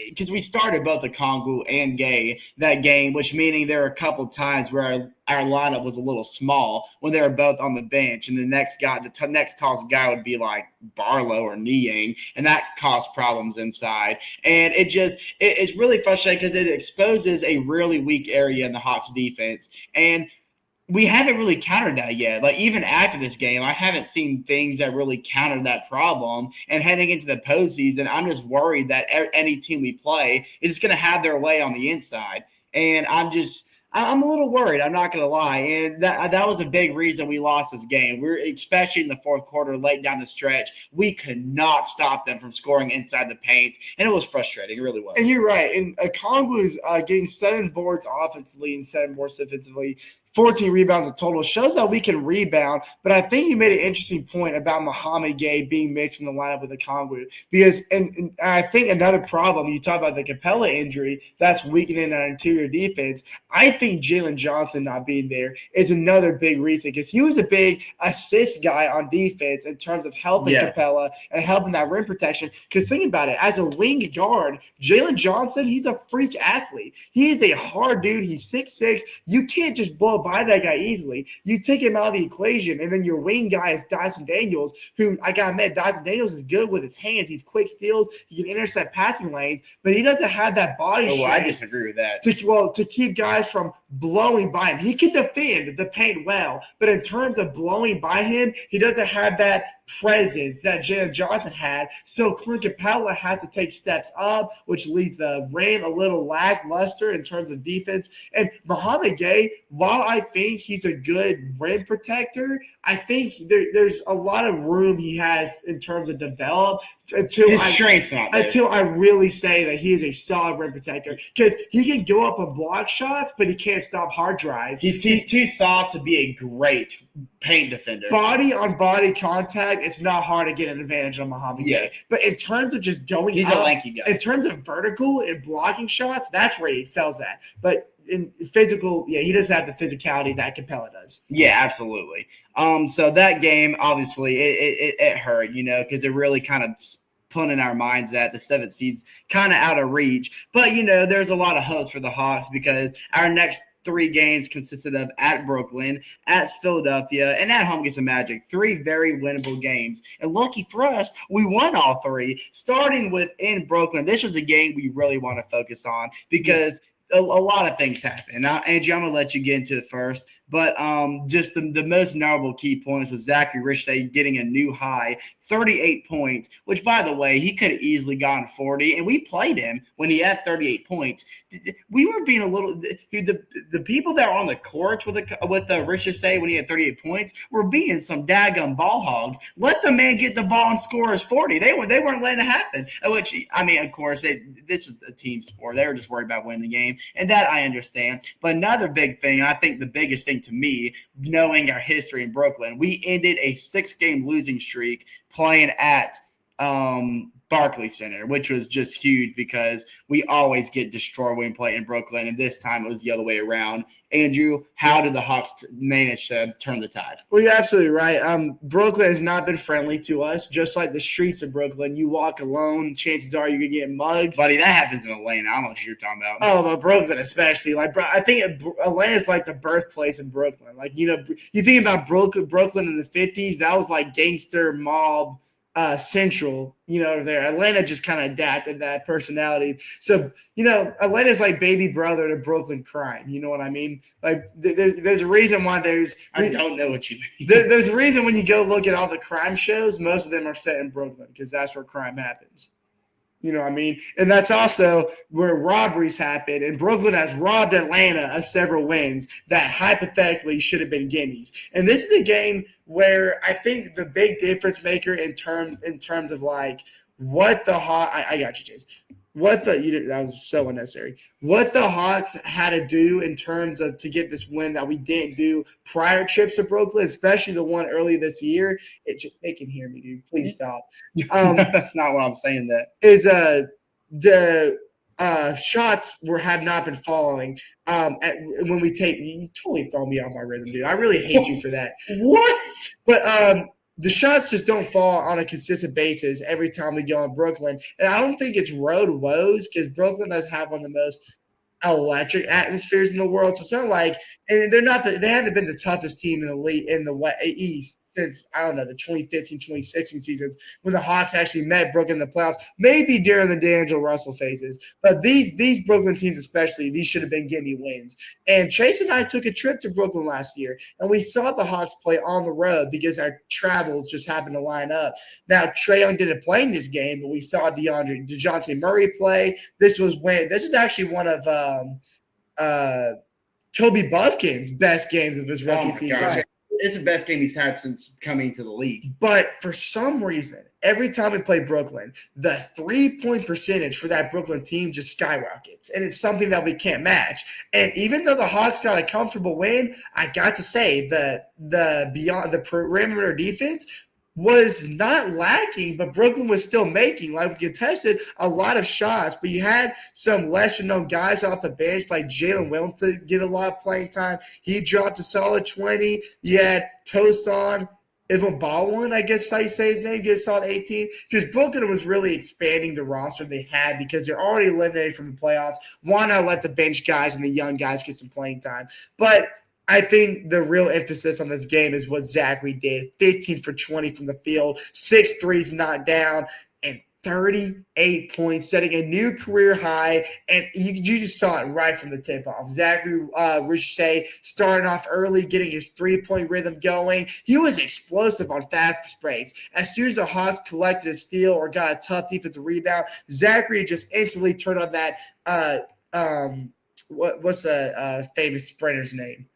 because we started both Okongwu and Gay that game, which meaning there were a couple times where our lineup was a little small when they were both on the bench, and the next tallest guy would be like Barlow or Niang, and that caused problems inside. And it's really frustrating because it exposes a really weak area in the Hawks defense, and we haven't really countered that yet. Like, even after this game, I haven't seen things that really countered that problem. And heading into the postseason, I'm just worried that any team we play is going to have their way on the inside. And I'm a little worried. I'm not going to lie. And that was a big reason we lost this game. We're especially in the fourth quarter, late down the stretch. We could not stop them from scoring inside the paint. And it was frustrating. It really was. And you're right. And Okongwu is getting 7 boards offensively and 7 boards defensively. 14 rebounds in total. Shows that we can rebound, but I think you made an interesting point about Muhammad Gay being mixed in the lineup with Okongwu because and I think another problem, you talk about the Capella injury, that's weakening our interior defense. I think Jalen Johnson not being there is another big reason because he was a big assist guy on defense in terms of helping Capella and helping that rim protection. Because think about it, as a wing guard, Jalen Johnson, he's a freak athlete. He is a hard dude. He's 6'6". You can't just blow by that guy easily. You take him out of the equation, and then your wing guy is Dyson Daniels, who I gotta admit, Dyson Daniels is good with his hands. He's quick steals. He can intercept passing lanes, but he doesn't have that body strength. I disagree with that. To keep guys from blowing by him. He can defend the paint well, but in terms of blowing by him, he doesn't have that presence that Jalen Johnson had. So Clint Capella has to take steps up, which leaves the rim a little lackluster in terms of defense. And Muhammad Gay, while I think he's a good rim protector, I think there's a lot of room he has in terms of develop until I really say that he is a solid rim protector because he can go up and block shots, but he can't stop hard drives. He's too soft to be a great paint defender. Body on body contact, it's not hard to get an advantage on Muhammad Gay. But in terms of just going he's up, a lanky guy. In terms of vertical and blocking shots, that's where he excels at. But in physical, he doesn't have the physicality that Capella does. Yeah, absolutely. So that game, obviously, it hurt, because it really kind of put in our minds that the 7th seed's kind of out of reach. But, there's a lot of hopes for the Hawks because our next three games consisted of at Brooklyn, at Philadelphia, and at home against the Magic. Three very winnable games. And lucky for us, we won all three. Starting with in Brooklyn, this was a game we really want to focus on because a lot of things happen. Now, Angie, I'm going to let you get into it first. But just the most notable key points was Zachary Richey getting a new high, 38 points, which, by the way, he could have easily gotten 40. And we played him when he had 38 points. We were being a little – the people that were on the court with Richey when he had 38 points were being some daggum ball hogs. Let the man get the ball and score his 40. They weren't letting it happen. Which, I mean, of course, this was a team sport. They were just worried about winning the game. And that I understand. But another big thing, I think the biggest thing to me, knowing our history in Brooklyn, we ended a 6-game losing streak playing at Barclays Center, which was just huge because we always get destroyed when we play in Brooklyn, and this time it was the other way around. Andrew, how did the Hawks manage to turn the tide? Well, you're absolutely right. Brooklyn has not been friendly to us, just like the streets of Brooklyn. You walk alone, chances are you're going to get mugged. Buddy, that happens in Atlanta. I don't know what you're talking about. Oh, but Brooklyn especially. Like, I think Atlanta's like the birthplace of Brooklyn. Like, you think about Brooklyn in the 50s, that was like gangster mob central, there. Atlanta just kind of adapted that personality. So, Atlanta's like baby brother to Brooklyn crime. You know what I mean? Like, there's a reason why I don't know what you mean. There's a reason when you go look at all the crime shows, most of them are set in Brooklyn because that's where crime happens. You know what I mean? And that's also where robberies happen. And Brooklyn has robbed Atlanta of several wins that hypothetically should have been gimmies. And this is a game where I think the big difference maker in terms of like what the I got you, James. That was so unnecessary. What the Hawks had to do in terms of to get this win that we didn't do prior trips to Brooklyn, especially the one early this year. They can hear me, dude. Please stop. That's not what I'm saying. That is the shots have not been falling. When we take, you totally throw me off my rhythm, dude. I really hate you for that. What? But the shots just don't fall on a consistent basis every time we go in Brooklyn. And I don't think it's road woes because Brooklyn does have one of the most electric atmospheres in the world. So it's not like – and they haven't been the toughest team in the league in the East since, I don't know, the 2015, 2016 seasons when the Hawks actually met Brooklyn in the playoffs, maybe during the D'Angelo Russell phases. But these Brooklyn teams especially, these should have been gimme wins. And Chase and I took a trip to Brooklyn last year, and we saw the Hawks play on the road because our travels just happened to line up. Now, Trae Young didn't play in this game, but we saw DeJounte Murray play. This is actually one of Kobe Buffkin's best games of his rookie season. Gosh. It's the best game he's had since coming to the league. But for some reason, every time we play Brooklyn, the 3-point percentage for that Brooklyn team just skyrockets. And it's something that we can't match. And even though the Hawks got a comfortable win, I got to say that the perimeter defense was not lacking, but Brooklyn was still making, like we contested, a lot of shots. But you had some lesser-known guys off the bench, like Jalen Wilton get a lot of playing time. He dropped a solid 20. You had Tosan Baldwin, I guess how you say his name, get a solid 18. Because Brooklyn was really expanding the roster they had because they're already eliminated from the playoffs. Why not let the bench guys and the young guys get some playing time? But I think the real emphasis on this game is what Zachary did. 15 for 20 from the field, 6 threes knocked down, and 38 points, setting a new career high. And you just saw it right from the tip-off. Zachary Richey starting off early, getting his three-point rhythm going. He was explosive on fast breaks. As soon as the Hawks collected a steal or got a tough defensive rebound, Zachary just instantly turned on that what's the famous sprinter's name?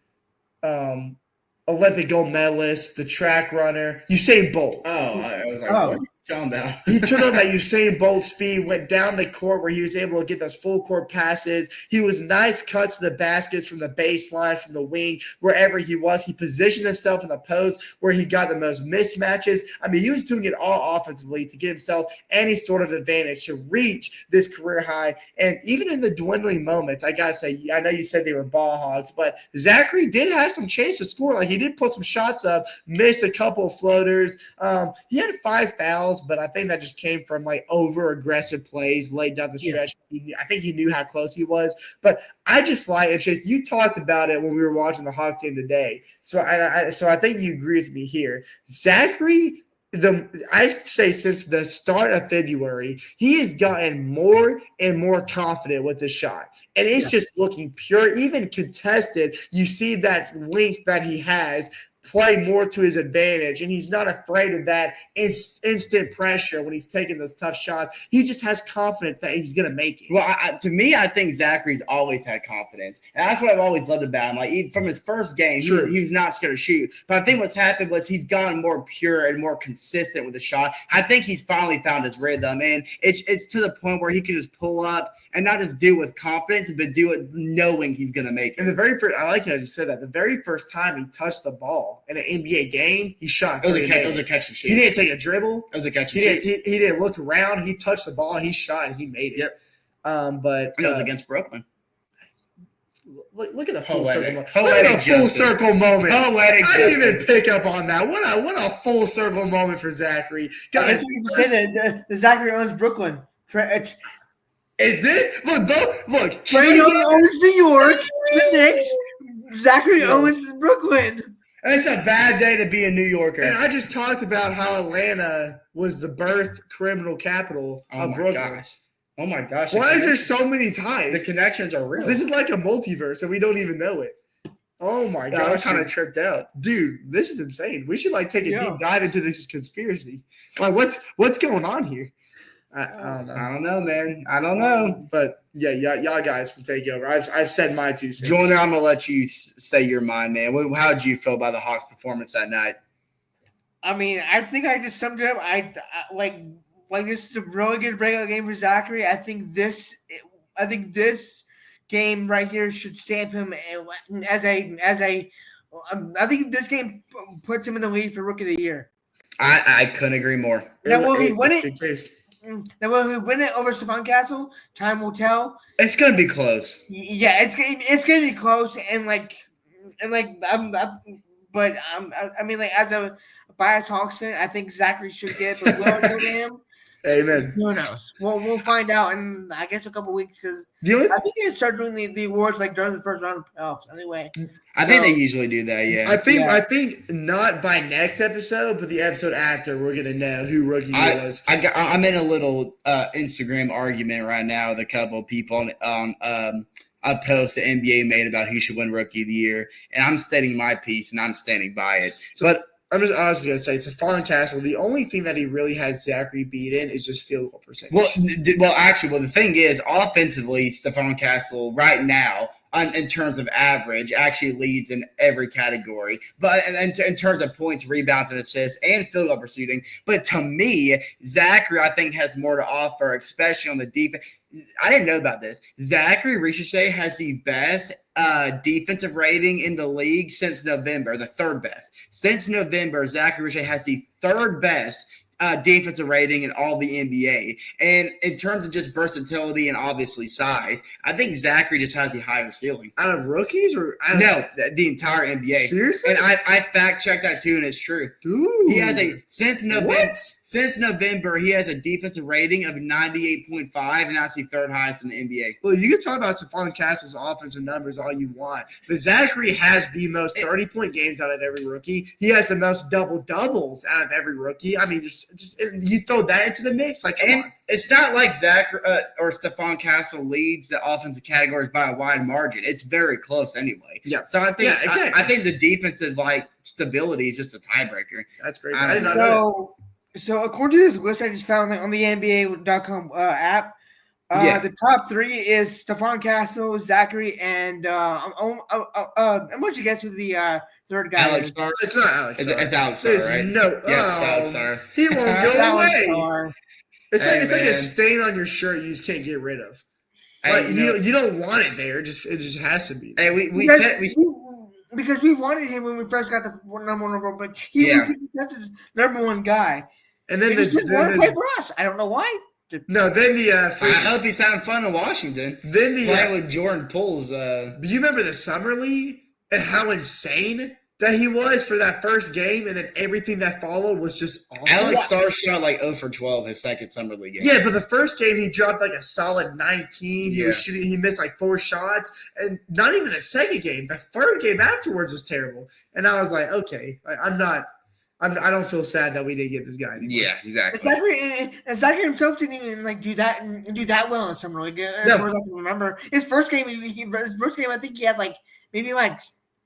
Olympic gold medalist, the track runner, Usain Bolt. Oh, I was like, what are you talking about? He turned on that Usain Bolt speed, went down the court where he was able to get those full court passes. He was nice cuts to the baskets from the baseline, from the wing, wherever he was. He positioned himself in the post where he got the most mismatches. I mean, he was doing it all offensively to get himself any sort of advantage to reach this career high. And even in the dwindling moments, I got to say, I know you said they were ball hogs, but Zachary did have some chance to score. Like, he did put some shots up, missed a couple of floaters. He had 5 fouls. else, but I think that just came from like over aggressive plays laid down the stretch. I think he knew how close he was, but I just like and Chase. You talked about it when we were watching the Hawks game today, so I think you agree with me here. Zachary. I say since the start of February, he has gotten more and more confident with his shot. And it's just looking pure, even contested. You see that length that he has play more to his advantage, and he's not afraid of that instant pressure when he's taking those tough shots. He just has confidence that he's going to make it. Well, to me, I think Zachary's always had confidence, and that's what I've always loved about him. Like from his first game, he was not scared to shoot. But I think what's happened was he's gotten more pure and more consistent with the shot. I think he's finally found his rhythm, and it's to the point where he can just pull up and not just do it with confidence, but do it knowing he's going to make it. And the very first, I like how you said that. The very first time he touched the ball in an NBA game, he shot. It was a catch and shoot. He didn't take a dribble. It was a catch and shoot. He didn't look around. He touched the ball. He shot and he made it. Yep. But it was against Brooklyn. Look at the full circle moment. Look at the full circle moment. I didn't even pick up on that. What a full circle moment for Zachary. Guys, the Zachary owns Brooklyn. Is this look? Trae Young owns New York. The Knicks. Zachary owns Brooklyn. It's a bad day to be a New Yorker. And I just talked about how Atlanta was the birth criminal capital of Brooklyn. Oh my gosh. Why is there so many ties? The connections are real. This is like a multiverse and we don't even know it. Oh my gosh. I'm kind of tripped out. Dude, this is insane. We should take a deep dive into this conspiracy. Like what's going on here? I don't know. I don't know, man. I don't know. But y'all guys can take over. I've said my 2 cents. Joyner, I'm gonna let you say your mind, man. How did you feel about the Hawks' performance that night? I mean, I think I just summed it up. I this is a really good breakout game for Zachary. I think this game right here should stamp him as a. I think this game puts him in the lead for Rookie of the Year. I couldn't agree more. Now, will he win it? Now, will he win it over Stephon Castle? Time will tell. It's gonna be close. Yeah, it's gonna be close, and as a biased Hawks fan, I think Zachary should get it, but will it go to him? Amen. Who knows? We'll find out in I guess a couple weeks because I think they start doing the awards during the first round of playoffs anyway. I think they usually do that. Yeah. I think not by next episode, but the episode after we're gonna know who Rookie was. I'm in a little Instagram argument right now with a couple of people on a post the NBA made about who should win Rookie of the Year, and I'm stating my piece and I'm standing by it. But I was just going to say, Stephon Castle, the only thing that he really has Zachary beaten is just field goal percentage. The thing is, offensively, Stephon Castle right now, in terms of average, actually leads in every category. But in terms of points, rebounds, and assists, and field goal shooting. But to me, Zachary, I think, has more to offer, especially on the defense. I didn't know about this. Zachary Ricochet has the best defensive rating in the league since November, the third best. Since November, Zachary Ricochet has the third best defensive rating in all the NBA. And in terms of just versatility and obviously size, I think Zachary just has the higher ceiling. Out of rookies? No, the entire NBA. Seriously? And I fact-checked that too, and it's true. Ooh. He has since November, he has a defensive rating of 98.5, and that's the third highest in the NBA. Well, you can talk about Stephon Castle's offensive numbers all you want, but Zachary has the most 30-point games out of every rookie. He has the most double-doubles out of every rookie. I mean, just you throw that into the mix, come on. It's not like Zach or Stephon Castle leads the offensive categories by a wide margin. It's very close anyway. Yeah. So I think exactly. I think the defensive stability is just a tiebreaker. That's great. I did not know that. So according to this list I just found on the NBA.com app, the top three is Stephon Castle, Zachary, and what'd you guess who the third guy Alex is? Starr. It's not Alex Starr. It's Alex Starr, right? No. Yeah, it's Alex Starr. He won't go away. It's like man. a stain on your shirt you just can't get rid of. Like, you don't want it there. It just has to be. Hey, because we wanted him when we first got the number one overall, but he was the number one guy. And then he just wanted to play for us. I don't know why. No, then I hope he's having fun in Washington. Then playing with Jordan Poole's. Do you remember the summer league and how insane that he was for that first game, and then everything that followed was just awful. Alex Starr shot like 0 for 12 his second summer league game. Yeah, but the first game he dropped like a solid 19. He Yeah. was shooting. He missed like 4 shots, and not even the second game. The third game afterwards was terrible. And I was like, okay, I don't feel sad that we didn't get this guy anymore. Yeah, exactly. Zachary himself didn't even like do that well in summer league. As far as I can remember, his first game, I think he had like maybe like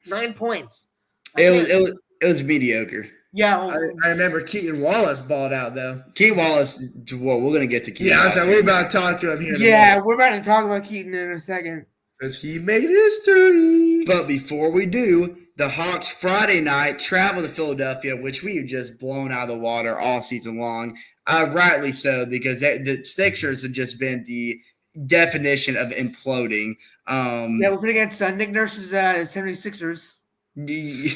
9 points. It was mediocre. Yeah, I remember Keaton Wallace balled out though. Keaton Wallace. Well, we're gonna get to Keaton. Yeah, Wallace we're about to talk to him here. Yeah, we're about to talk about Keaton in a second because he made history. But before we do, the Hawks Friday night travel to Philadelphia, which we've just blown out of the water all season long. Rightly so, because the Sixers have just been the definition of imploding. Yeah, we're playing against Nick Nurse's 76ers.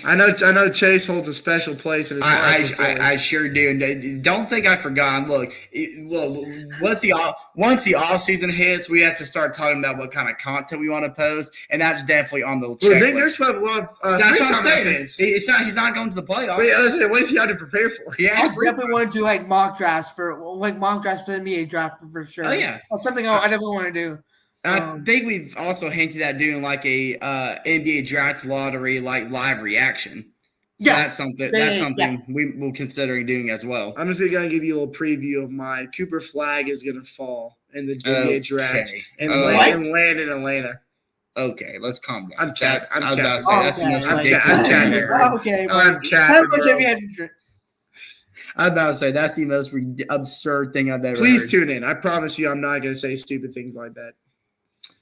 I know Chase holds a special place in his heart. I sure do. And don't think I forgot. Look, once the off season hits, we have to start talking about what kind of content we want to post, and that's definitely on the checklist. Nick Nurse will have that's what I'm saying. He's not going to the playoffs. Wait, what is he out to prepare for? I definitely want to do like mock drafts for the NBA draft for sure. Oh yeah, that's something I definitely want to do. I think we've also hinted at doing like a NBA draft lottery like live reaction. So yeah, that's something we will considering doing as well. I'm just gonna give you a little preview of mine. Cooper Flag is gonna fall in the NBA draft and land in Atlanta. Okay, let's calm down. I'm capping. That's the most ridiculous. I'm about to say that's the most absurd thing I've ever Please heard. Tune in. I promise you I'm not going to say stupid things like that.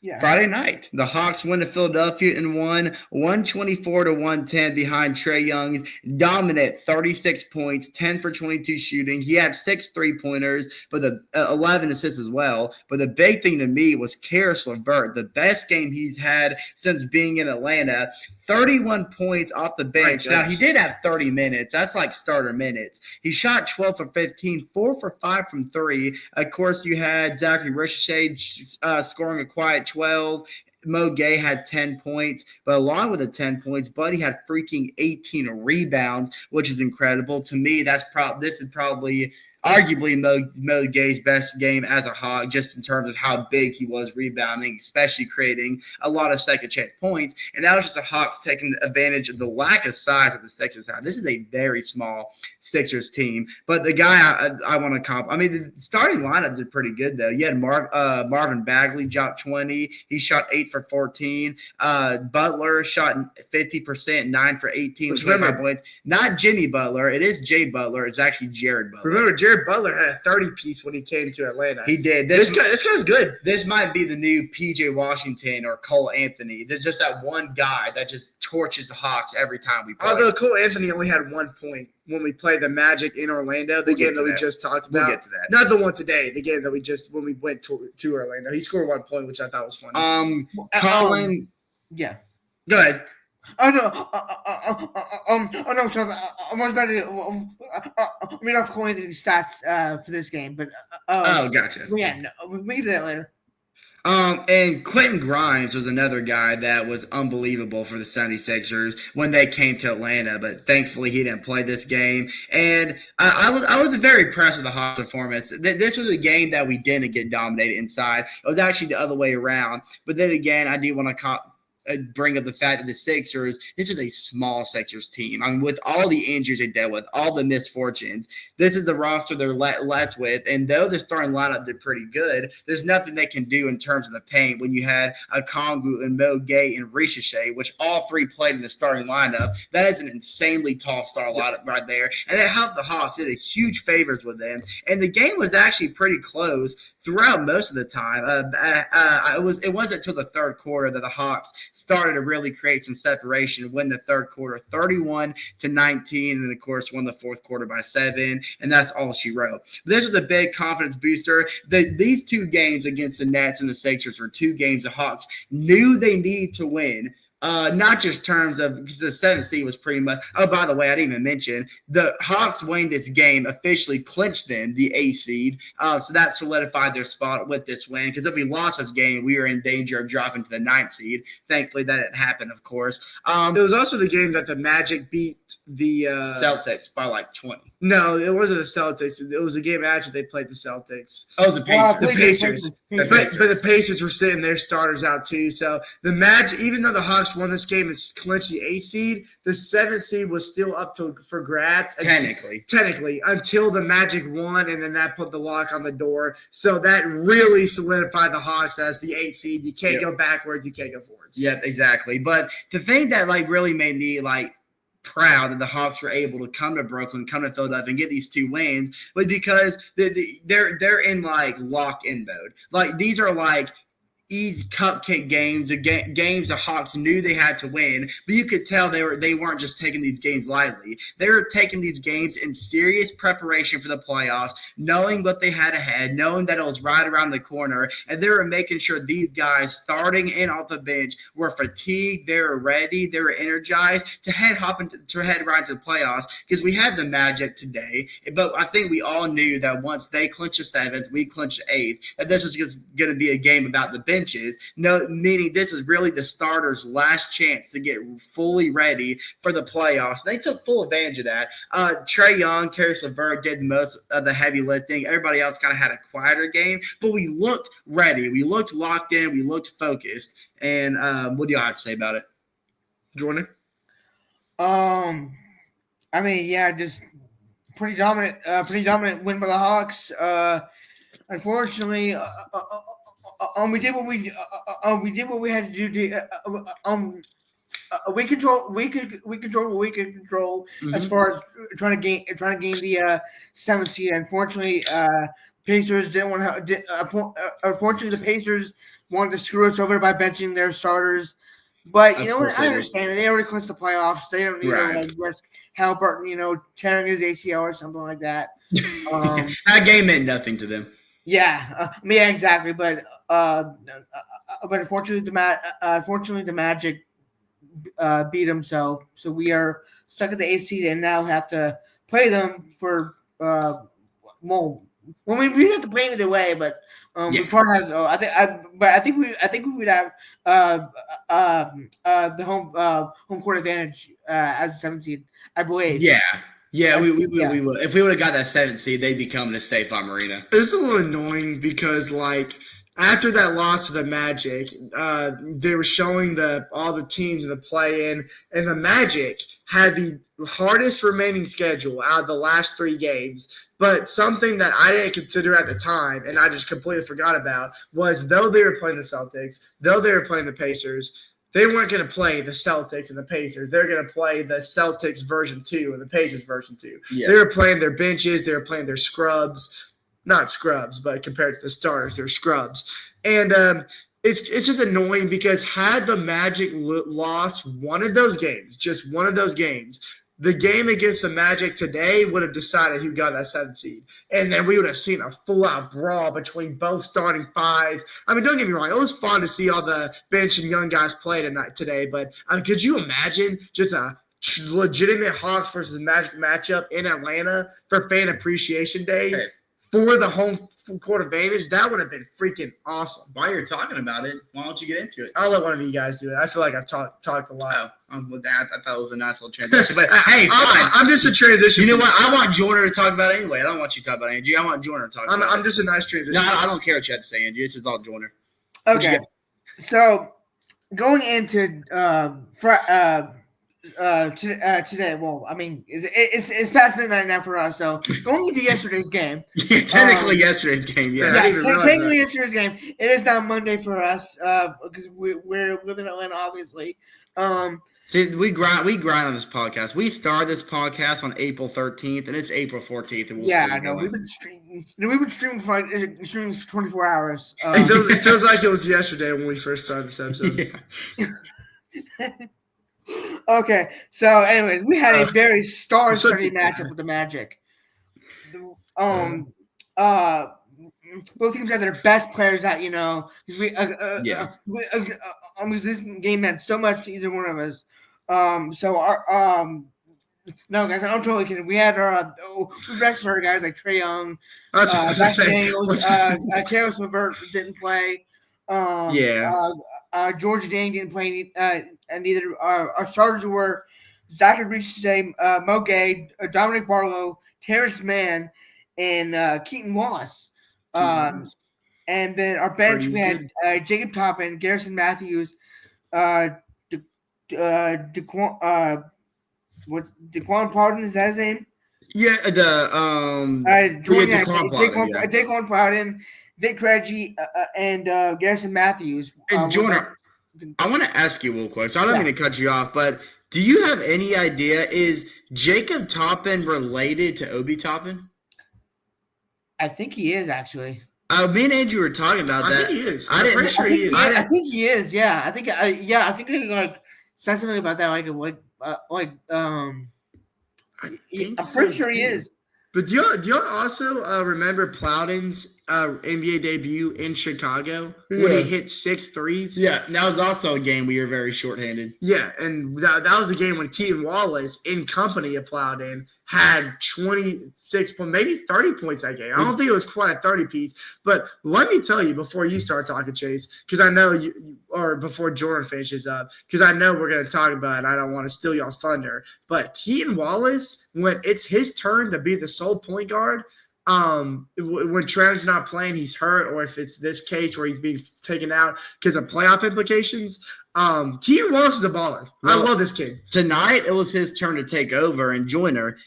Yeah. Friday night, the Hawks went to Philadelphia and won 124-110 behind Trae Young's dominant 36 points, 10 for 22 shooting. He had 6 3-pointers, but 11 assists as well. But the big thing to me was Karis LeVert, the best game he's had since being in Atlanta. 31 points off the bench. Now, he did have 30 minutes. That's like starter minutes. He shot 12 for 15, 4 for 5 from 3. Of course, you had Zachary Ricochet scoring a quiet 12. Mo Gay had 10 points, but along with the 10 points, Buddy had freaking 18 rebounds, which is incredible. To me, this is probably arguably Mo Gay's best game as a Hawk, just in terms of how big he was rebounding, especially creating a lot of second chance points. And that was just the Hawks taking advantage of the lack of size that the Sixers have. This is a very small Sixers team. But the guy I want to compliment, the starting lineup did pretty good, though. You had Marvin Bagley dropped 20. He shot 8 for 14. Butler shot 50%, 9 for 18 with 25 points. Not Jimmy Butler. It is Jay Butler. It's actually Jared Butler. Remember, Jared Butler had a 30-piece when he came to Atlanta. He did. This guy's good. This might be the new P.J. Washington or Cole Anthony. There's just that one guy that just torches the Hawks every time we play. Although Cole Anthony only had 1 point when we played the Magic in Orlando, the game that we just talked about. We'll get to that. Not the one today, the game that when we went to Orlando. He scored 1 point, which I thought was funny. Colin. Yeah. Go ahead. Oh no! So I was about to read off Cole Anthony's stats for this game, but gotcha. Yeah, no, we can do that later. And Quentin Grimes was another guy that was unbelievable for the 76ers when they came to Atlanta, but thankfully he didn't play this game. And I was very impressed with the Hawks performance. This was a game that we didn't get dominated inside. It was actually the other way around. But then again, I do want to bring up the fact that the Sixers, this is a small Sixers team. With all the injuries they dealt with, all the misfortunes, this is the roster they're left with. And though the starting lineup did pretty good, there's nothing they can do in terms of the paint when you had a Kongu and Mo Gay and Ricochet, which all 3 played in the starting lineup. That is an insanely tall star lineup right there. And that helped the Hawks. It did huge favors with them. And the game was actually pretty close throughout most of the time. It wasn't until the third quarter that the Hawks started to really create some separation, win the third quarter 31-19, and then of course won the fourth quarter by 7, and that's all she wrote. But this was a big confidence booster. These 2 games against the Nets and the Sixers were 2 games the Hawks knew they needed to win, Not just terms of because the 7th seed was pretty much. Oh, by the way, I didn't even mention the Hawks winning this game officially clinched them the 8th seed. So that solidified their spot with this win. Because if we lost this game, we were in danger of dropping to the 9th seed. Thankfully, that didn't happen, of course. It was also the game that the Magic beat the Celtics by like 20. No, it wasn't the Celtics. It was a game after they played the Celtics. Oh, the Pacers. The Pacers. But the Pacers were sitting their starters out too. So the Magic, even though the Hawks won this game and clinched the 8th seed, the 7th seed was still up for grabs. Technically, until the Magic won, and then that put the lock on the door. So that really solidified the Hawks as the 8th seed. You can't go backwards. You can't go forwards. Yep, exactly. But the thing that like really made me like proud that the Hawks were able to come to Brooklyn, come to Philadelphia, and get these 2 wins was because they're in like lock-in mode. Like these are like easy cupcake games, games the Hawks knew they had to win, but you could tell they weren't just taking these games lightly. They were taking these games in serious preparation for the playoffs, knowing what they had ahead, knowing that it was right around the corner, and they were making sure these guys starting and off the bench were fatigued, they were ready, they were energized to head right into the playoffs because we had the Magic today, but I think we all knew that once they clinched the 7th, we clinched the 8th, that this was just going to be a game about the bench. No, meaning this is really the starters' last chance to get fully ready for the playoffs. They took full advantage of that. Trae Young, Karis LeVert did most of the heavy lifting. Everybody else kind of had a quieter game, but we looked ready. We looked locked in. We looked focused. And what do y'all have to say about it, Jordan? I mean, yeah, just pretty dominant win by the Hawks. Unfortunately, we did what we had to do. We control what we could control as far as trying to gain the 7th seed. Unfortunately, Pacers didn't want to. Unfortunately, the Pacers wanted to screw us over by benching their starters. But you know what? I understand. They already clinched the playoffs. They don't need to risk Halliburton, tearing his ACL or something like that. That game meant nothing to them. Yeah, exactly. But unfortunately, the Magic beat them. So we are stuck at the 8th seed and now have to play them for we have to play them either way. But we probably have. I think we would have the home court advantage as a 7th seed, I believe. Yeah, we would. If we would have got that 7th seed, they'd be coming to State Farm Arena. It's a little annoying because, like, after that loss to the Magic, they were showing all the teams in the play-in, and the Magic had the hardest remaining schedule out of the last 3 games. But something that I didn't consider at the time, and I just completely forgot about, was though they were playing the Celtics, though they were playing the Pacers, they weren't going to play the Celtics and the Pacers. They're going to play the Celtics version 2 and the Pacers version 2. Yeah. They were playing their benches. They were playing their scrubs. Not scrubs, but compared to the starters, they're scrubs. And it's just annoying because had the Magic lost one of those games, just one of those games, the game against the Magic today would have decided who got that 7th seed. And then we would have seen a full-out brawl between both starting fives. I mean, don't get me wrong. It was fun to see all the bench and young guys play today. But could you imagine just a legitimate Hawks versus Magic matchup in Atlanta for Fan Appreciation Day for the home court advantage? That would have been freaking awesome. While you're talking about it, why don't you get into it? I'll let one of you guys do it. I feel like I've talked a lot. With that, I thought it was a nice little transition. But hey, fine. I'm just a transition. You know what? I want Jordan to talk about it anyway. I don't want you to talk about it, Andrew. I want Jordan to talk about it. I'm just a nice transition. No, I don't care what you have to say, Andrew. This is all Jordan. Okay. So going into today, well, I mean, it's past midnight now for us. So going into yesterday's game, technically yesterday's game, technically yesterday's game. It is now Monday for us because we're living in Atlanta, obviously. See, we grind on this podcast. We started this podcast on April 13th, and it's April 14th, and we've been streaming for 24 hours. It feels like it was yesterday when we first started this episode. Yeah. Okay, so anyways, we had a very star-studded matchup with the Magic. both teams had their best players out. 'Cause this game meant so much to either one of us. So our No, guys, I'm totally kidding. We had we rested our guys like Trae Young, That's what I was Zach saying. Daniels, Karis LeVert didn't play. Georgia Dang didn't play, and neither our starters were Zachary Reese, Mo Gay, Dominic Barlow, Terrence Mann, and Keaton Wallace. And then our bench, we had Jacob Toppin, Garrison Matthews, Daquan Pardon, is that his name? Yeah, Daquan Pardon, Vic Reggie, and Garrison Matthews. And Jordan, I want to ask you real quick. So I don't mean to cut you off, but do you have any idea, is Jacob Toppin related to Obi Toppin? I think he is, actually. Me and Andrew were talking about that. I think he is. I'm pretty sure he is. I think he is. Yeah, I think they said something about that. I'm pretty sure he is. But do y'all also remember Plowden's NBA debut in Chicago when he hit 6 threes? Yeah, and that was also a game we were very shorthanded. Yeah, and that was a game when Keaton Wallace, in company of Plowden, had 26 points, maybe 30 points that game. I don't think it was quite a 30-piece. But let me tell you before you start talking, Chase, because I know or before Jordan finishes up, because I know we're going to talk about it, and I don't want to steal y'all's thunder. But Keaton Wallace, when it's his turn to be the sole point guard, when Travis not playing, he's hurt, or if it's this case where he's being taken out because of playoff implications, Keaton Wallace is a baller. I love this kid. Tonight, it was his turn to take over and join her.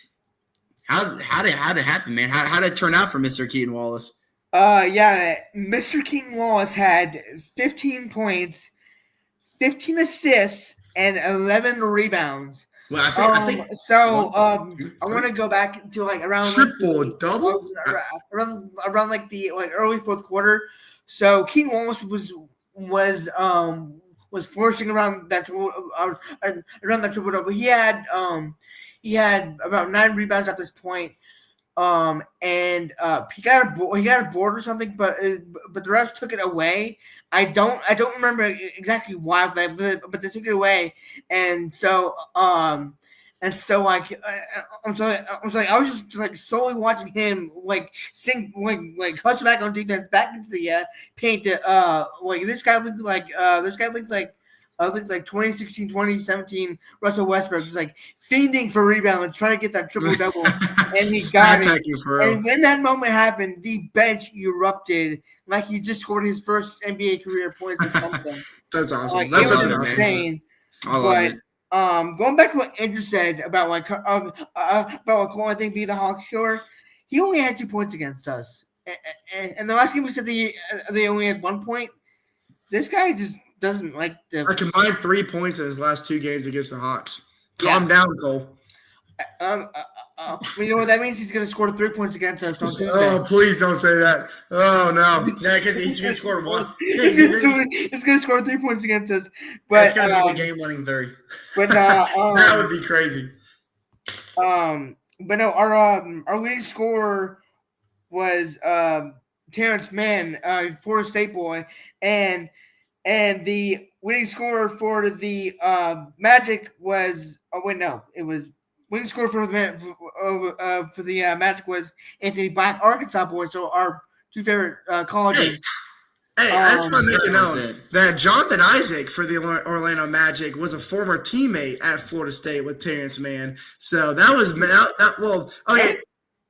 How did it happen, man? How did it turn out for Mr. Keaton Wallace? Mr. Keaton Wallace had 15 points, 15 assists, and 11 rebounds. Well, I think I want to go back to around triple double around the early fourth quarter. So Keaton Wallace was forcing around that triple double. He had about 9 rebounds at this point. And he got a board or something, but the refs took it away. I don't remember exactly why, but they took it away, and so I was just solely watching him hustle back on defense, back into the paint. This guy looked like 2016, 2017 Russell Westbrook was fiending for rebound, trying to get that triple double, and he got it. And when that moment happened, the bench erupted like he just scored his first NBA career points or something. That's awesome. That's insane. I love it. Going back to what Andrew said about what Cole, I think, be the Hawks scorer, he only had 2 points against us, and the last game we said they only had 1 point. This guy just doesn't like to. I combined 3 points in his last 2 games against the Hawks. Calm down, Cole. You know what that means? He's going to score 3 points against us on Tuesday. Oh, please don't say that. Oh, no. Yeah, because he's going to score 1. He's going to score 3 points against us. But it's going to be the game-winning 3. But that would be crazy. But no, our leading scorer was Terrence Mann, Florida State boy, and the winning scorer for the Magic was it was winning scorer for the Magic was Anthony Black, Arkansas boy. So our 2 favorite colleges. Hey, I just want to make it known that Jonathan Isaac for the Orlando Magic was a former teammate at Florida State with Terrence Mann. So that was okay.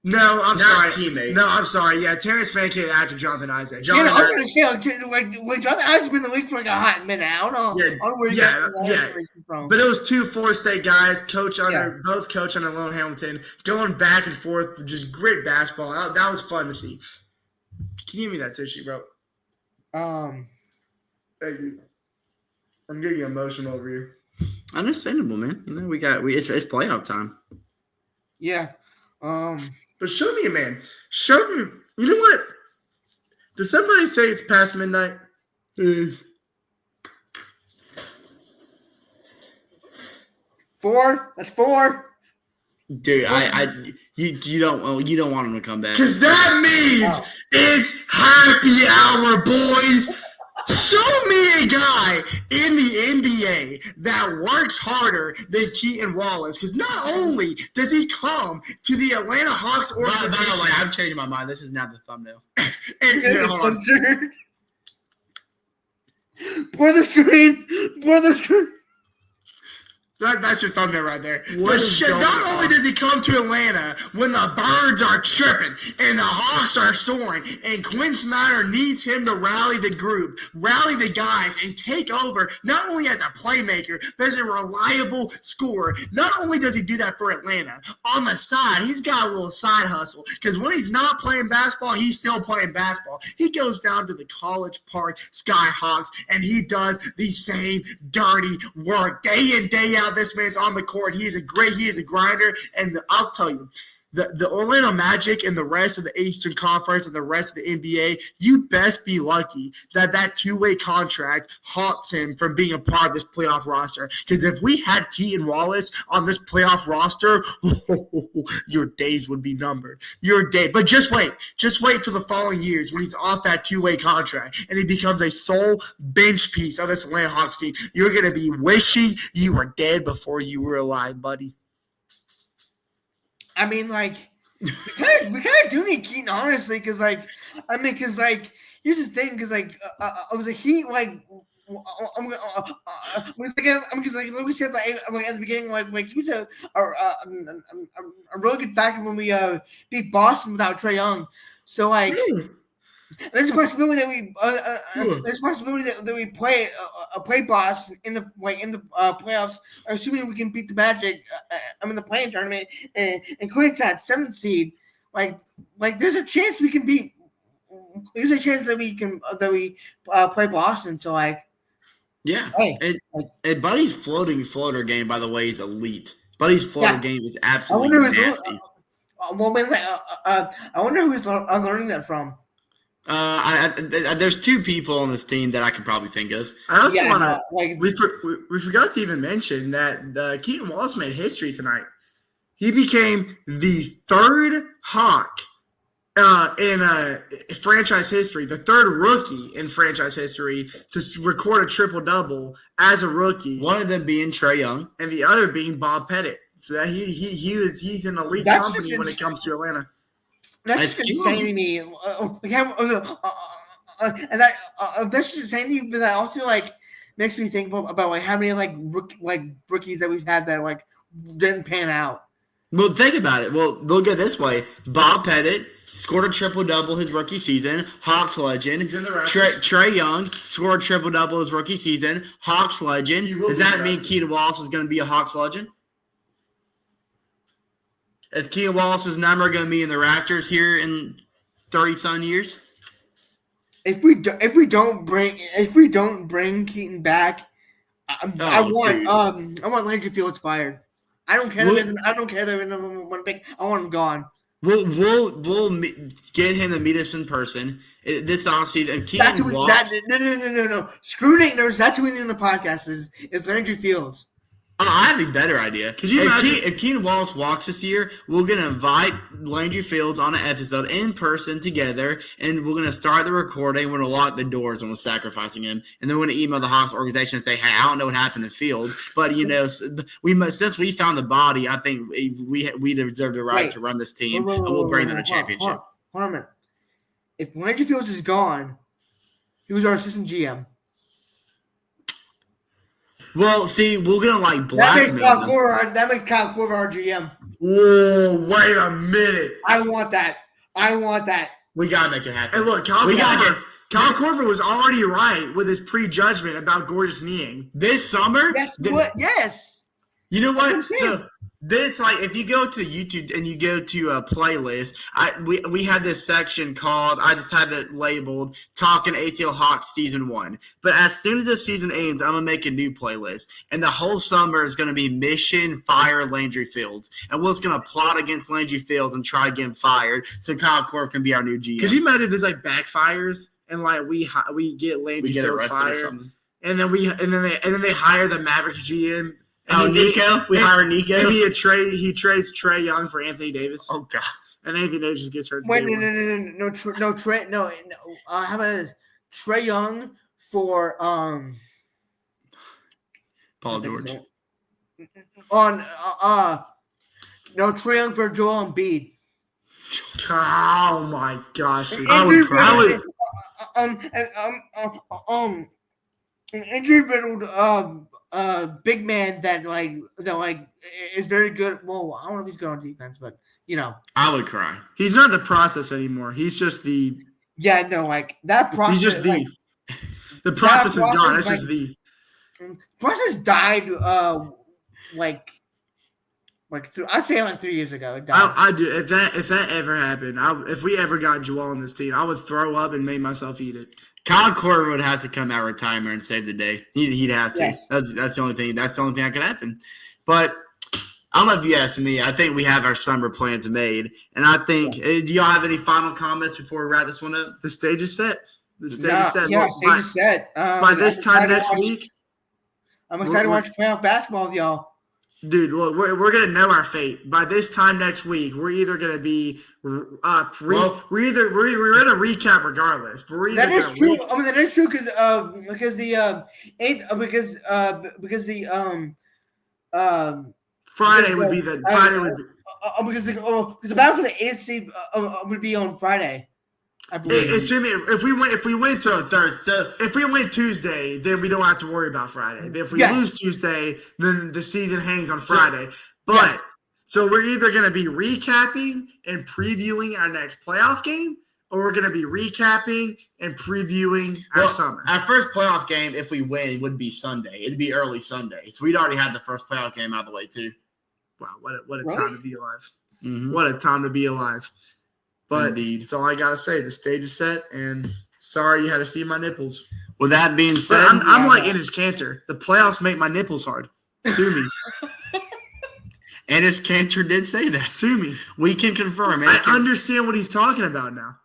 No, I'm sorry. Teammate. No, I'm sorry. Yeah, Terrence Mann came after Jonathan Isaac. Jonathan Isaac's been in the league for a hot minute. I don't know. But it was 2 Florida State guys, both coach under Lone Hamilton, going back and forth, just great basketball. That was fun to see. Can you give me that tissue, bro? Thank you. I'm getting emotional over here. Understandable, man. It's playoff time. Yeah. But show me, man. Show me. You know what? Does somebody say it's past midnight? 4? That's 4. Dude, you don't want him to come back because that means it's happy hour, boys. Show me a guy in the NBA that works harder than Keaton Wallace. Because not only does he come to the Atlanta Hawks organization. By the way, I'm changing my mind. This is not the thumbnail. For the screen. That's your thumbnail right there. But not only does he come to Atlanta when the Birds are tripping and the Hawks are soaring and Quinn Snyder needs him to rally the group, rally the guys, and take over not only as a playmaker, but as a reliable scorer. Not only does he do that for Atlanta, on the side, he's got a little side hustle because when he's not playing basketball, he's still playing basketball. He goes down to the College Park Skyhawks and he does the same dirty work day in, day out. This man's on the court. He is a grinder. And I'll tell you, the Orlando Magic and the rest of the Eastern Conference and the rest of the NBA, you best be lucky that two-way contract halts him from being a part of this playoff roster. Because if we had Keaton Wallace on this playoff roster, your days would be numbered. But just wait till the following years when he's off that two-way contract and he becomes a sole bench piece of this Atlanta Hawks team. You're going to be wishing you were dead before you were alive, buddy. I mean, like, we kind of do need Keaton, honestly, because here's the thing, because, like, I was like, he, like, like we said, like, at the beginning, like he was a really good factor when we beat Boston without Trae Young. So, like, there's a possibility that we play Boston in the playoffs, assuming we can beat the Magic. In the playing tournament and clinch that 7th seed. Like there's a chance we can beat. There's a chance that we play Boston. So yeah. And Buddy's floater game, by the way, is elite. Buddy's floater game is absolutely nasty. I wonder who he's learning that from. There's two people on this team that I could probably think of. I also want to we forgot to even mention that Keaton Wallace made history tonight. He became the third Hawk in franchise history, the third rookie in franchise history to record a triple-double as a rookie. One of them being Trae Young, and the other being Bob Pettit. So that he's an elite company when it comes to Atlanta. That's insane to me. And that's just insane to me, but that also makes me think about how many rookies that we've had that didn't pan out. Well, think about it. Well, look at it this way: Bob Pettit scored a triple-double his rookie season. Hawks legend. He's in the Trae Young scored a triple-double his rookie season. Hawks legend. Does that mean Keaton Wallace is going to be a Hawks legend? Is Keaton Wallace's number going to be in the Raptors here in 30-some years? If we don't bring Keaton back, I want Landry Fields fired. I don't care. I don't care that one pick. I want him gone. We'll get him to meet us in person this offseason. Keaton Wallace. No. Screw Nate Nurse. That's who we need in the podcast. Is Landry Fields. Oh, I have a better idea. Could you imagine if Keaton Wallace walks this year? We're gonna invite Landry Fields on an episode in person together, and we're gonna start the recording. We're gonna lock the doors and we're sacrificing him, and then we're gonna email the Hawks organization and say, "Hey, I don't know what happened to Fields, but since we found the body, I think we deserve the right to run this team, and we'll bring them a championship." Hold on a minute. If Landry Fields is gone, he was our assistant GM. Well, see, we're gonna blackmail them. That makes Kyle Korver our GM. Whoa, wait a minute! I want that. We gotta make it happen. And look, Kyle Korver was already right with his prejudgment about Gorgeous Niang this summer. Yes. You know what? So this, if you go to YouTube and you go to a playlist, we had this section called, I just have it labeled, Talkin ATL Hawks Season 1. But as soon as the season ends, I'm going to make a new playlist. And the whole summer is going to be Mission Fire Landry Fields. And we're just going to plot against Landry Fields and try to get him fired so Kyle Korver can be our new GM. Could you imagine if this backfires and we get Landry Fields fired? And then they hire the Mavericks GM Nico. We hire Nico. Maybe he trades Trae Young for Anthony Davis. Oh God. And Anthony Davis just gets hurt. Wait, no, Trey, no. How about Trae Young for Paul George? No, Trae Young for Joel Embiid. Oh my gosh! I would cry. An injury-riddled big man that is very good. Well, I don't know if he's good on defense, but I would cry. He's not the process anymore. He's just the that process. He's just the process is gone. That's just the process died. I'd say 3 years ago. It died. I do. If that ever happened, if we ever got Joel on this team, I would throw up and make myself eat it. Kyle Korver would have to come out of retirement and save the day. He'd have to. Yes. That's the only thing. That's the only thing that could happen. But I don't know if you ask me. I think we have our summer plans made, and I think. Do y'all have any final comments before we wrap this one up? The stage is set. The stage is set. Yeah, stage is set. By this time next week, I'm excited to watch playoff basketball with y'all. Dude, look, we're gonna know our fate by this time next week. We're either gonna be we're gonna recap regardless. But we're that is true. That is true because Friday would be the Friday would be because the battle for the 8th seed would be on Friday. I believe. If we win if we win Tuesday, then we don't have to worry about Friday. But if we lose Tuesday, then the season hangs on Friday. So we're either going to be recapping and previewing our next playoff game, or we're going to be recapping and previewing our summer. Our first playoff game, if we win, would be Sunday. It'd be early Sunday. So we'd already had the first playoff game out of the way too. Wow, what a time to be alive! Mm-hmm. What a time to be alive! But indeed. That's all I gotta say. The stage is set, and sorry you had to see my nipples. With that being said, I'm like Enes Kanter. The playoffs make my nipples hard. Sue me. Enes Kanter did say that. Sue me. We can confirm. I understand what he's talking about now.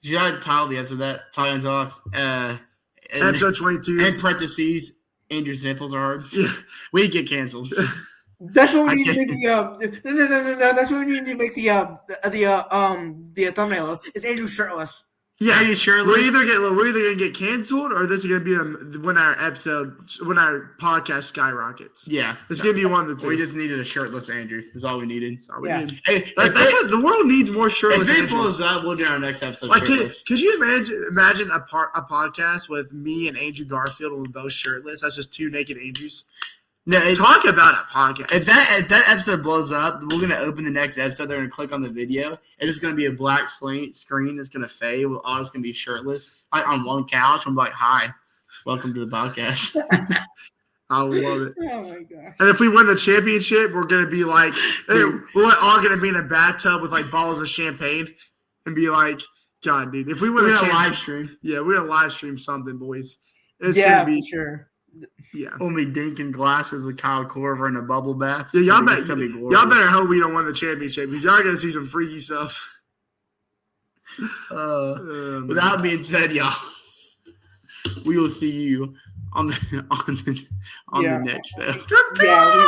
Did you title the episode that? Talking Talks. Episode 22. In parentheses, Andrew's nipples are hard. Yeah. We get canceled. That's what we need to make no. That's what we need to make the thumbnail. It's Andrew shirtless. Yeah, are you shirtless? We're either gonna get canceled, or this is gonna be when our podcast skyrockets. Yeah, it's gonna be one of the two. We just needed a shirtless Andrew. That's all we needed. That's all we needed. Hey, the world needs more shirtless. If they pull us up, we'll do our next episode. Could you imagine a podcast with me and Andrew Garfield when we're both shirtless? That's just two naked Andrews. No, talk about a podcast. If that episode blows up, we're gonna open the next episode. They're gonna click on the video. It's gonna be a black screen. It's gonna fade. We're all just gonna be shirtless, like on one couch. I'm like, "Hi, welcome to the podcast." I love it. Oh my god! And if we win the championship, we're gonna be like, we're all gonna be in a bathtub with like bottles of champagne, and be like, "God, dude, if we win a live stream, we're gonna live stream something, boys. It's gonna be sure." Yeah, we'll be dinking glasses with Kyle Korver in a bubble bath. Yeah, y'all better hope we don't win the championship because y'all gonna see some freaky stuff. With that being said, y'all, we will see you on the next show. Yeah.